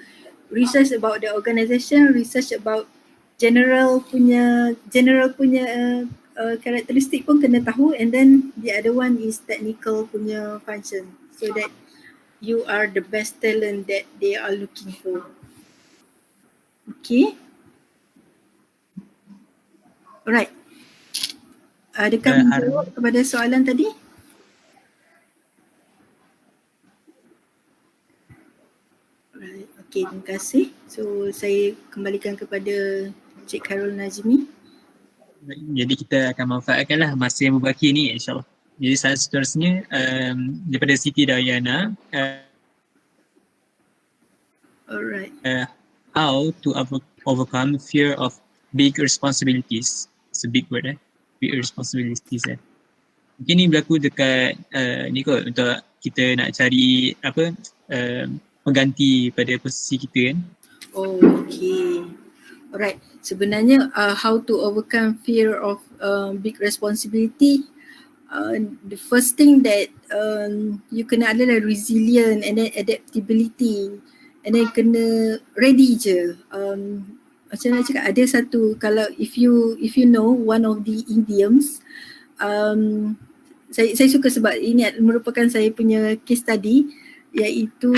research about the organisation, research about general punya karakteristik pun kena tahu, and then the other one is technical punya function, so that you are the best talent that they are looking for. Okay. Alright. Adakah menjawab kepada soalan tadi? Alright. Okay, terima kasih. So saya kembalikan kepada Cik Khairul Nazmi. Jadi kita akan manfaatkanlah masa yang berbaki ni, insyaAllah. Jadi seterusnya daripada Siti Dayana, alright. How to overcome fear of big responsibilities. It's a big word, big responsibilities. Mungkin ni berlaku dekat ni kot, untuk kita nak cari pengganti pada posisi kita kan. Oh, okay. Alright. Sebenarnya how to overcome fear of big responsibility, the first thing that you kena adalah resilient, and then adaptability, and then kena ready je. Macam mana cakap, ada satu, kalau if you know one of the idioms, saya suka sebab ini merupakan saya punya case study, iaitu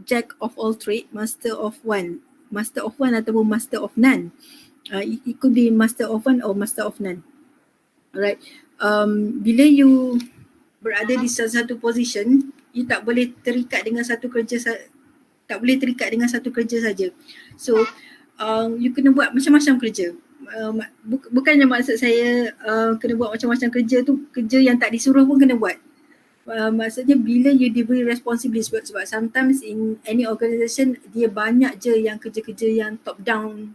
jack of all trade, master of one ataupun master of none. It could be master of one or master of none. Alright. Bila you berada di satu position, you tak boleh terikat dengan satu kerja saja. So you kena buat macam-macam kerja. Bukannya maksud saya kena buat macam-macam kerja tu, kerja yang tak disuruh pun kena buat. Maksudnya bila you diberi responsibility, sebab sometimes in any organisation dia banyak je yang kerja-kerja yang top down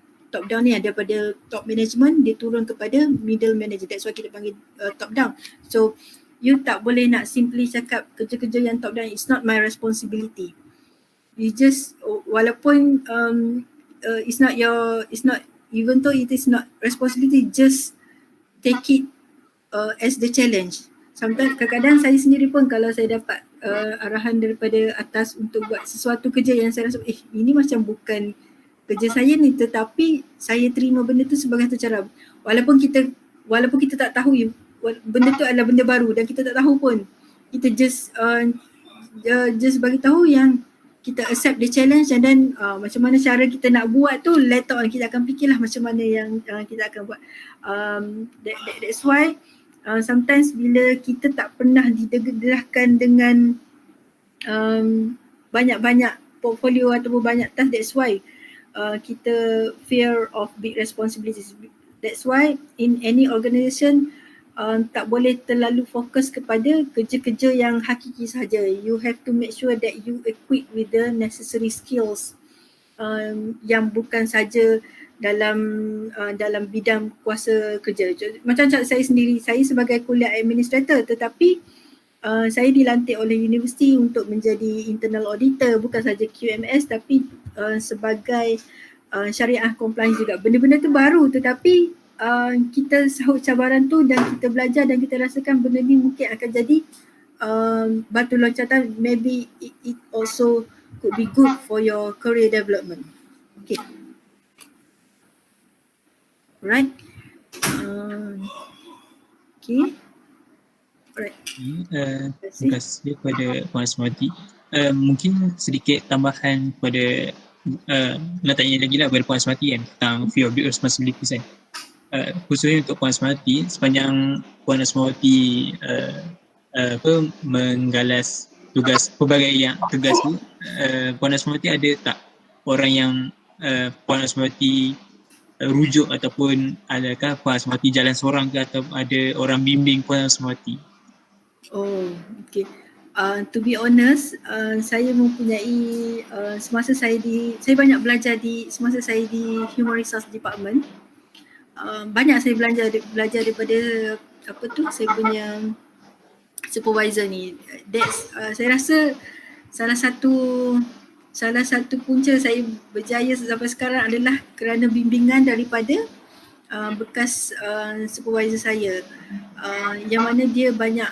ni, daripada top management dia turun kepada middle manager. That's why kita panggil top down. So you tak boleh nak simply cakap kerja-kerja yang top down, it's not my responsibility. You just, walaupun it's not even though it is not responsibility, just take it as the challenge. Sometimes kadang-kadang saya sendiri pun kalau saya dapat arahan daripada atas untuk buat sesuatu kerja yang saya rasa ini macam bukan kerja saya ni, tetapi saya terima benda tu sebagai satu cara. Walaupun kita tak tahu benda tu adalah benda baru dan kita tak tahu pun, kita just bagi tahu yang kita accept the challenge, and then macam mana cara kita nak buat tu later on kita akan fikirlah macam mana yang kita akan buat. That's why sometimes bila kita tak pernah didedahkan dengan banyak-banyak portfolio ataupun banyak task, that's why kita fear of big responsibilities. That's why in any organisation tak boleh terlalu fokus kepada kerja-kerja yang hakiki saja. You have to make sure that you equip with the necessary skills yang bukan saja dalam bidang kuasa kerja. Macam saya sendiri, saya sebagai kuliah administrator, tetapi saya dilantik oleh universiti untuk menjadi internal auditor, bukan saja QMS tapi sebagai syariah compliance juga. Benda-benda tu baru, tetapi kita sahut cabaran tu dan kita belajar dan kita rasakan benda ni mungkin akan jadi batu loncatan. Maybe it also could be good for your career development. Okay. Right. Okay. Alright. Terima kasih kepada Puan Asmawati. Mungkin sedikit tambahan kepada nak tanya lagi lah kepada Puan Asmawati kan tentang fear of big responsibilities kan. Khususnya untuk Puan Asmawati, sepanjang Puan Asmawati menggalas tugas pelbagai yang tugas tu, Puan Asmawati ada tak orang yang Puan Asmawati rujuk ataupun adakah Puan Asmawati jalan seorang ke atau ada orang bimbing Puan Asmawati? Oh, okay. To be honest, saya mempunyai semasa saya banyak belajar semasa saya di Human Resource Department. Banyak saya belajar daripada saya punya supervisor ni. Saya rasa salah satu punca saya berjaya sampai sekarang adalah kerana bimbingan daripada bekas supervisor saya, yang mana dia banyak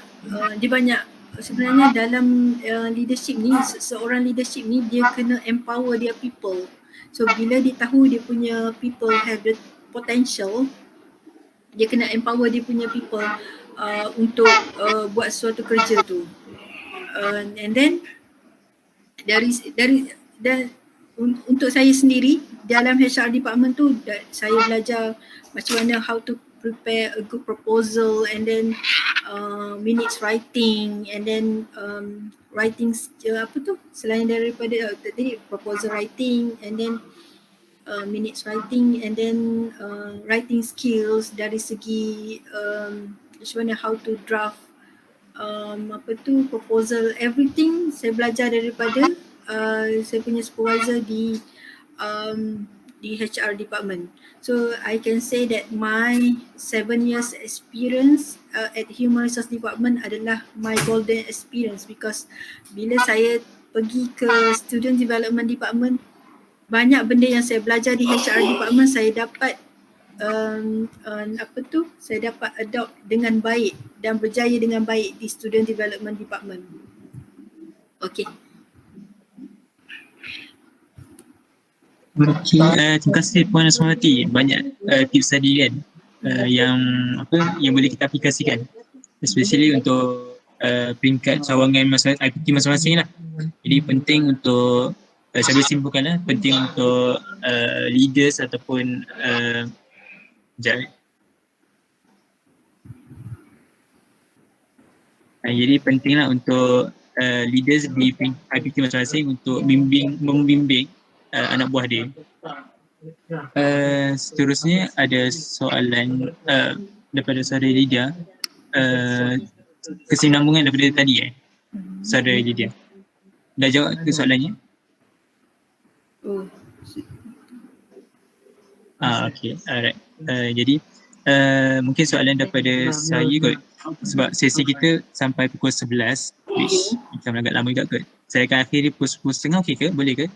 sebenarnya dalam leadership ni, seorang leadership ni dia kena empower their people. So bila dia tahu dia punya people have the potential, dia kena empower dia punya people untuk buat suatu kerja tu. And then untuk saya sendiri dalam HR department tu, saya belajar macam mana how to prepare a good proposal, and then minutes writing, and then writing selain daripada tadi proposal writing, and then minutes writing, and then writing skills dari segi macam mana how to draft proposal, everything saya belajar daripada saya punya supervisor di HR department. So I can say that my 7 years experience at Human Resource Department adalah my golden experience, because bila saya pergi ke Student Development Department, banyak benda yang saya belajar di HR department saya dapat saya dapat adopt dengan baik dan berjaya dengan baik di Student Development Department. Okay. Terima kasih Puan Asmawati. Banyak tips tadi kan yang boleh kita aplikasikan, especially untuk peringkat cawangan IPT masing-masing lah. Jadi penting untuk saya boleh simpulkan lah, penting untuk leaders ataupun jadi pentinglah untuk leaders di IPT masing-masing untuk membimbing anak buah dia. Seterusnya ada soalan daripada saudara Lydia, kesinambungan daripada tadi saudara Lydia. Dah jawab ke soalannya? Okay, alright. Jadi mungkin soalan daripada saya kot, sebab sesi kita sampai pukul 11, which macam agak lama juga kot. Saya akan akhiri pukul 10:30, okey ke? Boleh ke?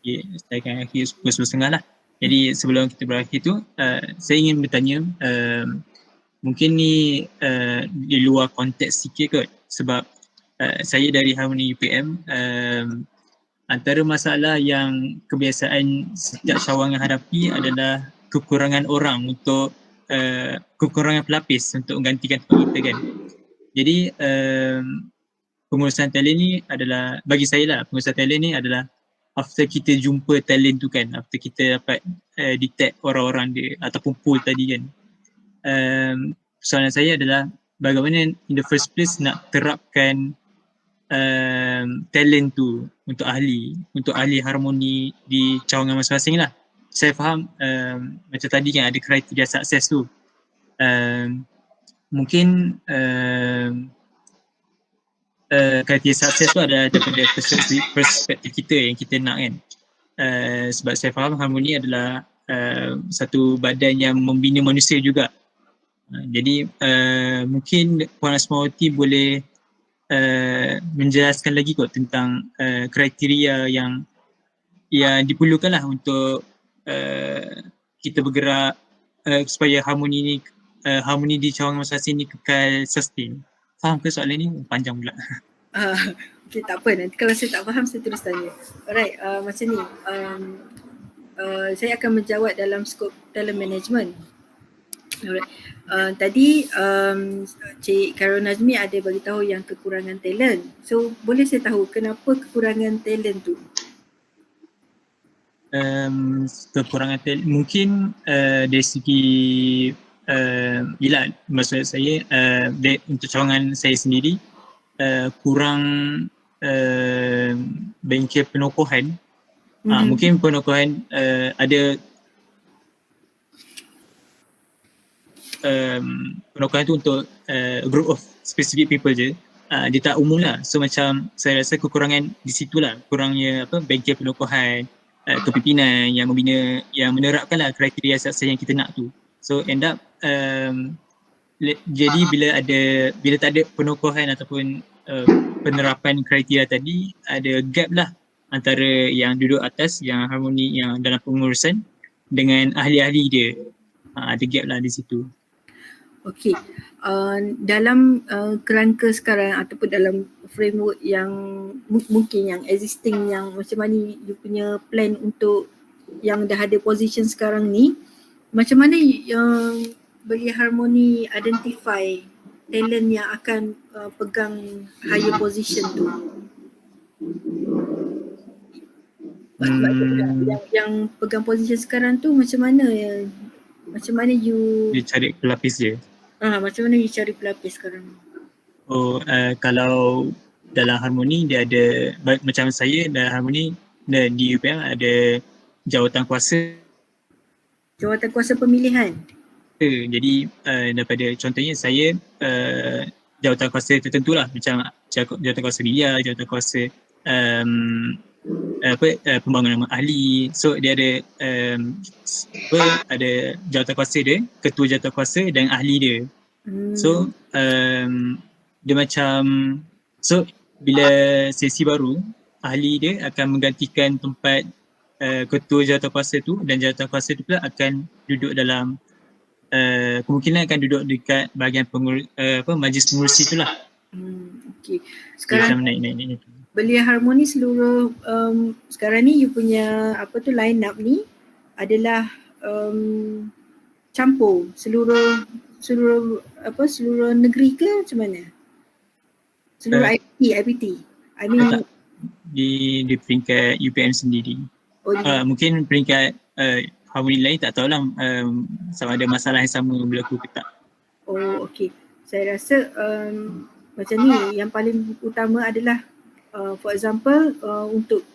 Okay, saya akan akhiri pukul 10:30 lah. Jadi sebelum kita berakhir tu, saya ingin bertanya, mungkin ni di luar konteks sikit kot, sebab saya dari Harmony UPM, antara masalah yang kebiasaan setiap cawangan hadapi adalah kekurangan orang untuk kekurangan pelapis untuk menggantikan tempat kita kan. Jadi pengurusan talent ni adalah, bagi saya lah, pengurusan talent ni adalah after kita jumpa talent tu kan, after kita dapat detect orang-orang dia ataupun pool tadi kan. Soalan saya adalah bagaimana in the first place nak terapkan talent tu untuk ahli harmoni di cawangan masing-masing lah. Saya faham macam tadi kan ada kriteria sukses tu. Mungkin kriteria sukses tu adalah daripada perspektif kita yang kita nak kan. Sebab saya faham harmoni adalah satu badan yang membina manusia juga. Jadi mungkin Puan Asmawati boleh menjelaskan lagi kot tentang kriteria yang diperlukan lah untuk kita bergerak supaya harmoni di cawangan masing-masing ni kekal sustain. Faham ke soalan ni? Panjang pula. Okay, tak apa. Nanti kalau saya tak faham, saya terus tanya. Alright, macam ni. saya akan menjawab dalam skop talent management. Alright. Tadi Cik Karol Nazmi ada bagi tahu yang kekurangan talent. So boleh saya tahu kenapa kekurangan talent tu? Kekurangan talent mungkin dari segi bila maksud saya untuk cawangan saya sendiri kurang bengkel Penokohan. Mungkin Penokohan ada Penokohan tu untuk group of specific people je. Dia tak umum lah. So macam saya rasa kekurangan di situ lah. Kurangnya bengkel Penokohan, kepimpinan yang membina, yang menerapkan lah kriteria asas yang kita nak tu. So end up jadi bila tak ada Penokohan ataupun penerapan kriteria tadi, ada gap lah antara yang duduk atas, yang harmoni, yang dalam pengurusan dengan ahli-ahli dia. Ada gap lah di situ. Okey, dalam kerangka sekarang ataupun dalam framework yang mungkin yang existing, yang macam mana you punya plan untuk yang dah ada position sekarang ni, macam mana yang bagi harmoni identify talent yang akan pegang higher position tu? Yang pegang position sekarang tu macam mana you dia cari pelapis je. Macam mana you cari pelapis sekarang? Kalau dalam harmoni dia ada, macam saya dalam harmoni di UPM ada jawatan kuasa. Jawatan kuasa pemilihan? Jadi daripada contohnya saya jawatan kuasa tertentu lah, macam jawatan kuasa media, jawatan kuasa pembangunan ahli. So dia ada ada jawatan kuasa dia, ketua jawatan kuasa dan ahli dia. So dia macam, so bila sesi baru, ahli dia akan menggantikan tempat ketua jawatan kuasa tu, dan jawatan kuasa tu pula akan duduk dalam kemungkinan akan duduk dekat bahagian majlis pengurusi tu lah. Okay. Sekarang naik. Belia Harmoni seluruh sekarang ni you punya line up ni adalah campur seluruh negeri ke macam mana? Seluruh IPT. I mean di peringkat UPM sendiri. Mungkin peringkat harmoni lain tak tahulah sama ada masalah yang sama berlaku ke tak. Okey. Saya rasa macam ni yang paling utama adalah for example untuk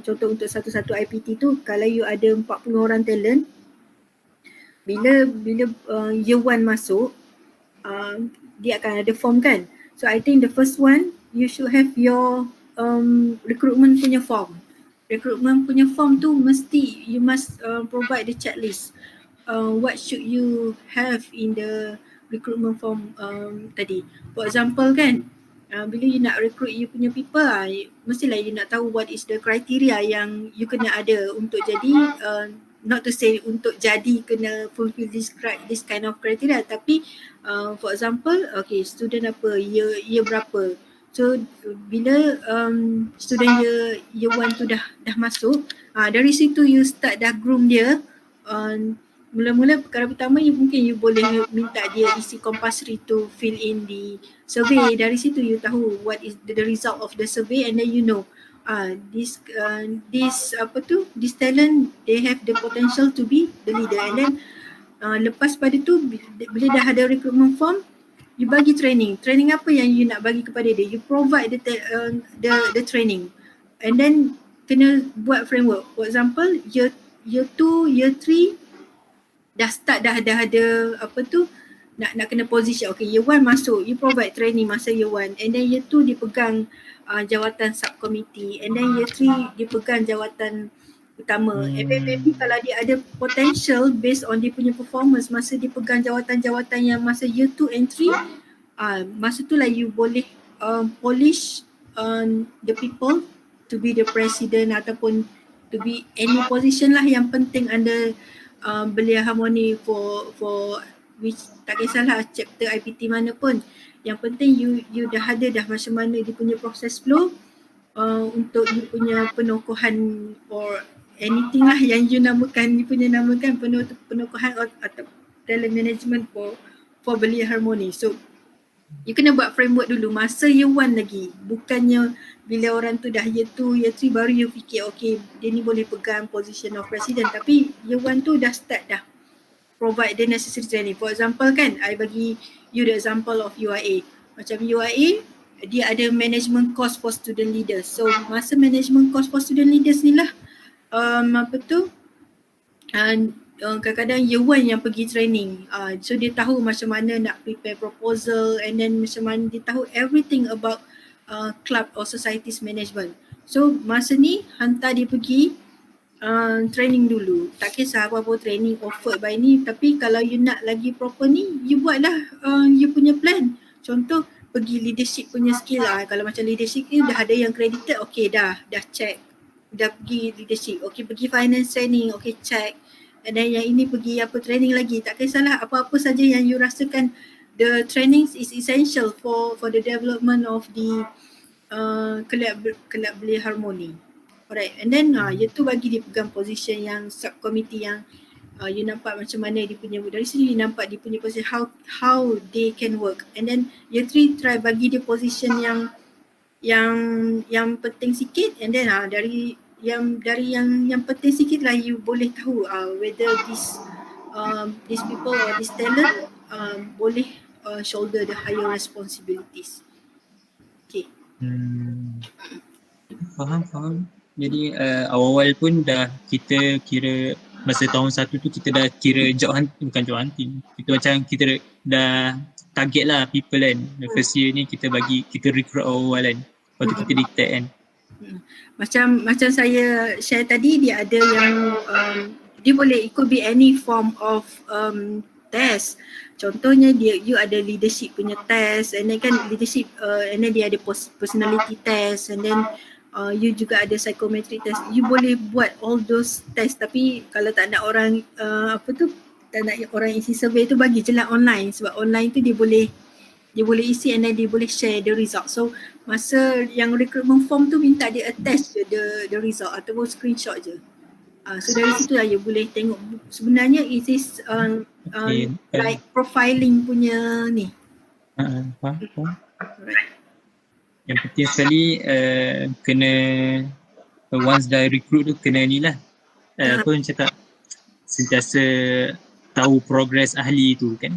contoh untuk satu-satu IPT tu, kalau you ada 40 orang talent, bila year 1 masuk, dia akan ada form kan. So I think the first one, you should have your recruitment punya form. Recruitment punya form tu mesti you must provide the checklist. What should you have in the recruitment form tadi. For example kan, bila you nak recruit you punya people, mestilah you nak tahu what is the criteria yang you kena ada untuk jadi, not to say untuk jadi kena fulfill this kind of criteria, tapi for example, okay, student apa, year berapa. So bila student year 1 tu dah masuk, dari situ you start dah groom dia. Mula-mula perkara pertama mungkin you boleh minta dia isi compulsory to fill in the survey. Dari situ you tahu what is the result of the survey, and then you know this talent, they have the potential to be the leader. And then lepas pada tu, bila dah ada recruitment form, you bagi training apa yang you nak bagi kepada dia, you provide the training, and then kena buat framework. For example, year 2, year 3 dah start, dah ada nak kena position. Okay, year 1 masuk, you provide training masa year 1, and then year 2 dia pegang jawatan subcommittee, and then year 3 dia pegang jawatan utama. And then maybe kalau dia ada potential based on dia punya performance masa dia pegang jawatan-jawatan yang masa year 2 and 3, masa tu lah you boleh polish the people to be the president ataupun to be any position lah yang penting under Belia Harmoni for which tak kisahlah chapter IPT mana pun. Yang penting you dah ada dah macam mana dia punya proses flow untuk you punya Penokohan or anything lah yang you namakan, you punya namakan penokohan atau telemanagement for Belia Harmoni. So you kena buat framework dulu masa year 1 lagi, bukannya bila orang tu dah year 2, year 3 baru you fikir okay dia ni boleh pegang position of president, tapi year 1 tu dah start dah provide the necessary training. For example kan, I bagi you the example of UIA. Macam UIA, dia ada management course for student leaders. So masa management course for student leaders ni lah kadang-kadang year 1 yang pergi training. So dia tahu macam mana nak prepare proposal, and then macam mana dia tahu everything about club or societies management. So masa ni hantar dia pergi training dulu. Tak kisah apa-apa training offered by ni, tapi kalau you nak lagi proper ni, you buatlah you punya plan. Contoh pergi leadership punya skill lah. Kalau macam leadership ni dah ada yang credited, okay dah check. Dah pergi leadership, okay pergi finance training, okay check. And then yang ini pergi apa training lagi. Tak kisahlah apa-apa saja yang you rasakan the training is essential for the development of the kelab Belia Harmoni. Alright, and then year 2 bagi dia pegang position yang subcommittee yang you nampak macam mana dia punya, dari sini you nampak dia punya position, how they can work. And then year 3 try bagi dia position yang penting sikit, and then dari yang penting sikit lah you boleh tahu whether these people or this talent boleh shoulder the higher responsibilities. Okay. Faham. Jadi awal-awal pun dah kita kira masa tahun 1 tu kita dah kira bukan job hunting. Kita macam kita dah target lah people kan. The first year ni kita recruit awal kan. Lepas tu kita dictate kan. Macam saya share tadi, dia ada yang dia boleh, it could be any form of test. Contohnya you ada leadership punya test, and then kan leadership and then dia ada personality test, and then you juga ada psychometric test. You boleh buat all those test, tapi kalau tak nak orang tak nak orang isi survey tu, bagi je lah online, sebab online tu dia boleh isi and then dia boleh share the result. So masa yang recruitment form tu minta dia attach je the result ataupun screenshot je. So dari situ lah you boleh tengok sebenarnya it is like profiling punya ni. Faham. Yang penting sekali kena once dah recruit tu kena ni lah apa yang cakap sentiasa tahu progress ahli tu kan.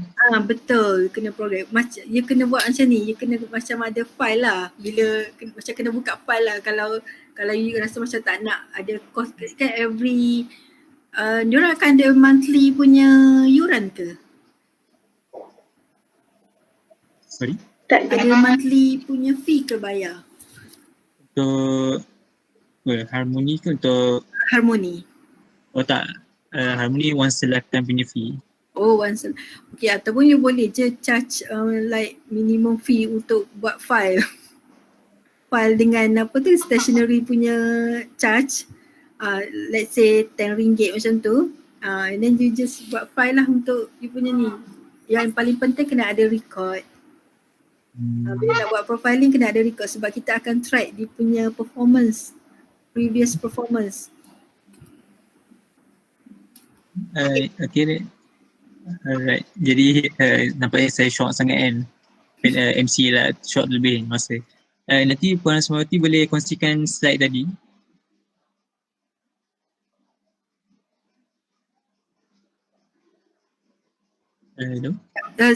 Betul, kena progress. You kena buat macam ni, you kena macam ada file lah. Bila macam kena buka file lah. Kalau you rasa macam tak nak ada cost kan, every diorang akan ada monthly punya yuran ke? Sorry? Ada monthly punya fee ke bayar? Untuk Harmoni ke untuk? Harmoni. Oh tak, Harmoni once a lifetime punya fee. Oh once a, okay, ataupun you boleh je charge like minimum fee untuk buat file. File dengan stationery punya charge, let's say RM10 macam tu, and then you just buat file lah untuk you punya ni. Yang paling penting kena ada record. Bila nak buat profiling kena ada record, sebab kita akan track dia punya performance, previous performance. Okay. Alright. Jadi nampaknya saya short sangat kan. MC lah short lebih masa. Nanti Puan Asmawati boleh kongsikan slide tadi. Hello.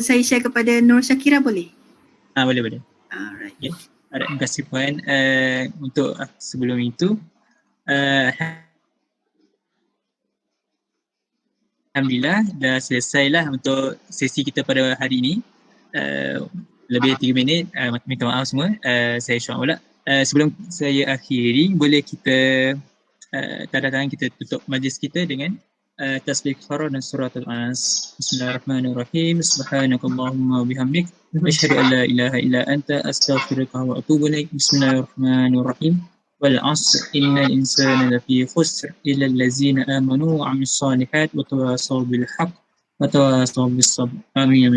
Saya share kepada Nur Syakira boleh? Boleh. Alright. Okay. Terima kasih Puan. Untuk sebelum itu, alhamdulillah dah selesailah untuk sesi kita pada hari ini. Lebih 3 minit, minta maaf semua. Saya syok pula. Sebelum saya akhiri, boleh kita tanda tangan kita tutup majlis kita dengan tasbih Farah dan surah Al-As. Bismillahirrahmanirrahim. Subhanakallahumma bihamdik. Asyhadu an la ilaha illa anta astaghfiruka wa atubu ilaik. Bismillahirrahmanirrahim. Wal 'asr innal insana lafi khusr illa allazina amanu wa 'amilus solihat wa tawasaw bil haqq wa tawasaw bis sabr. Amin ya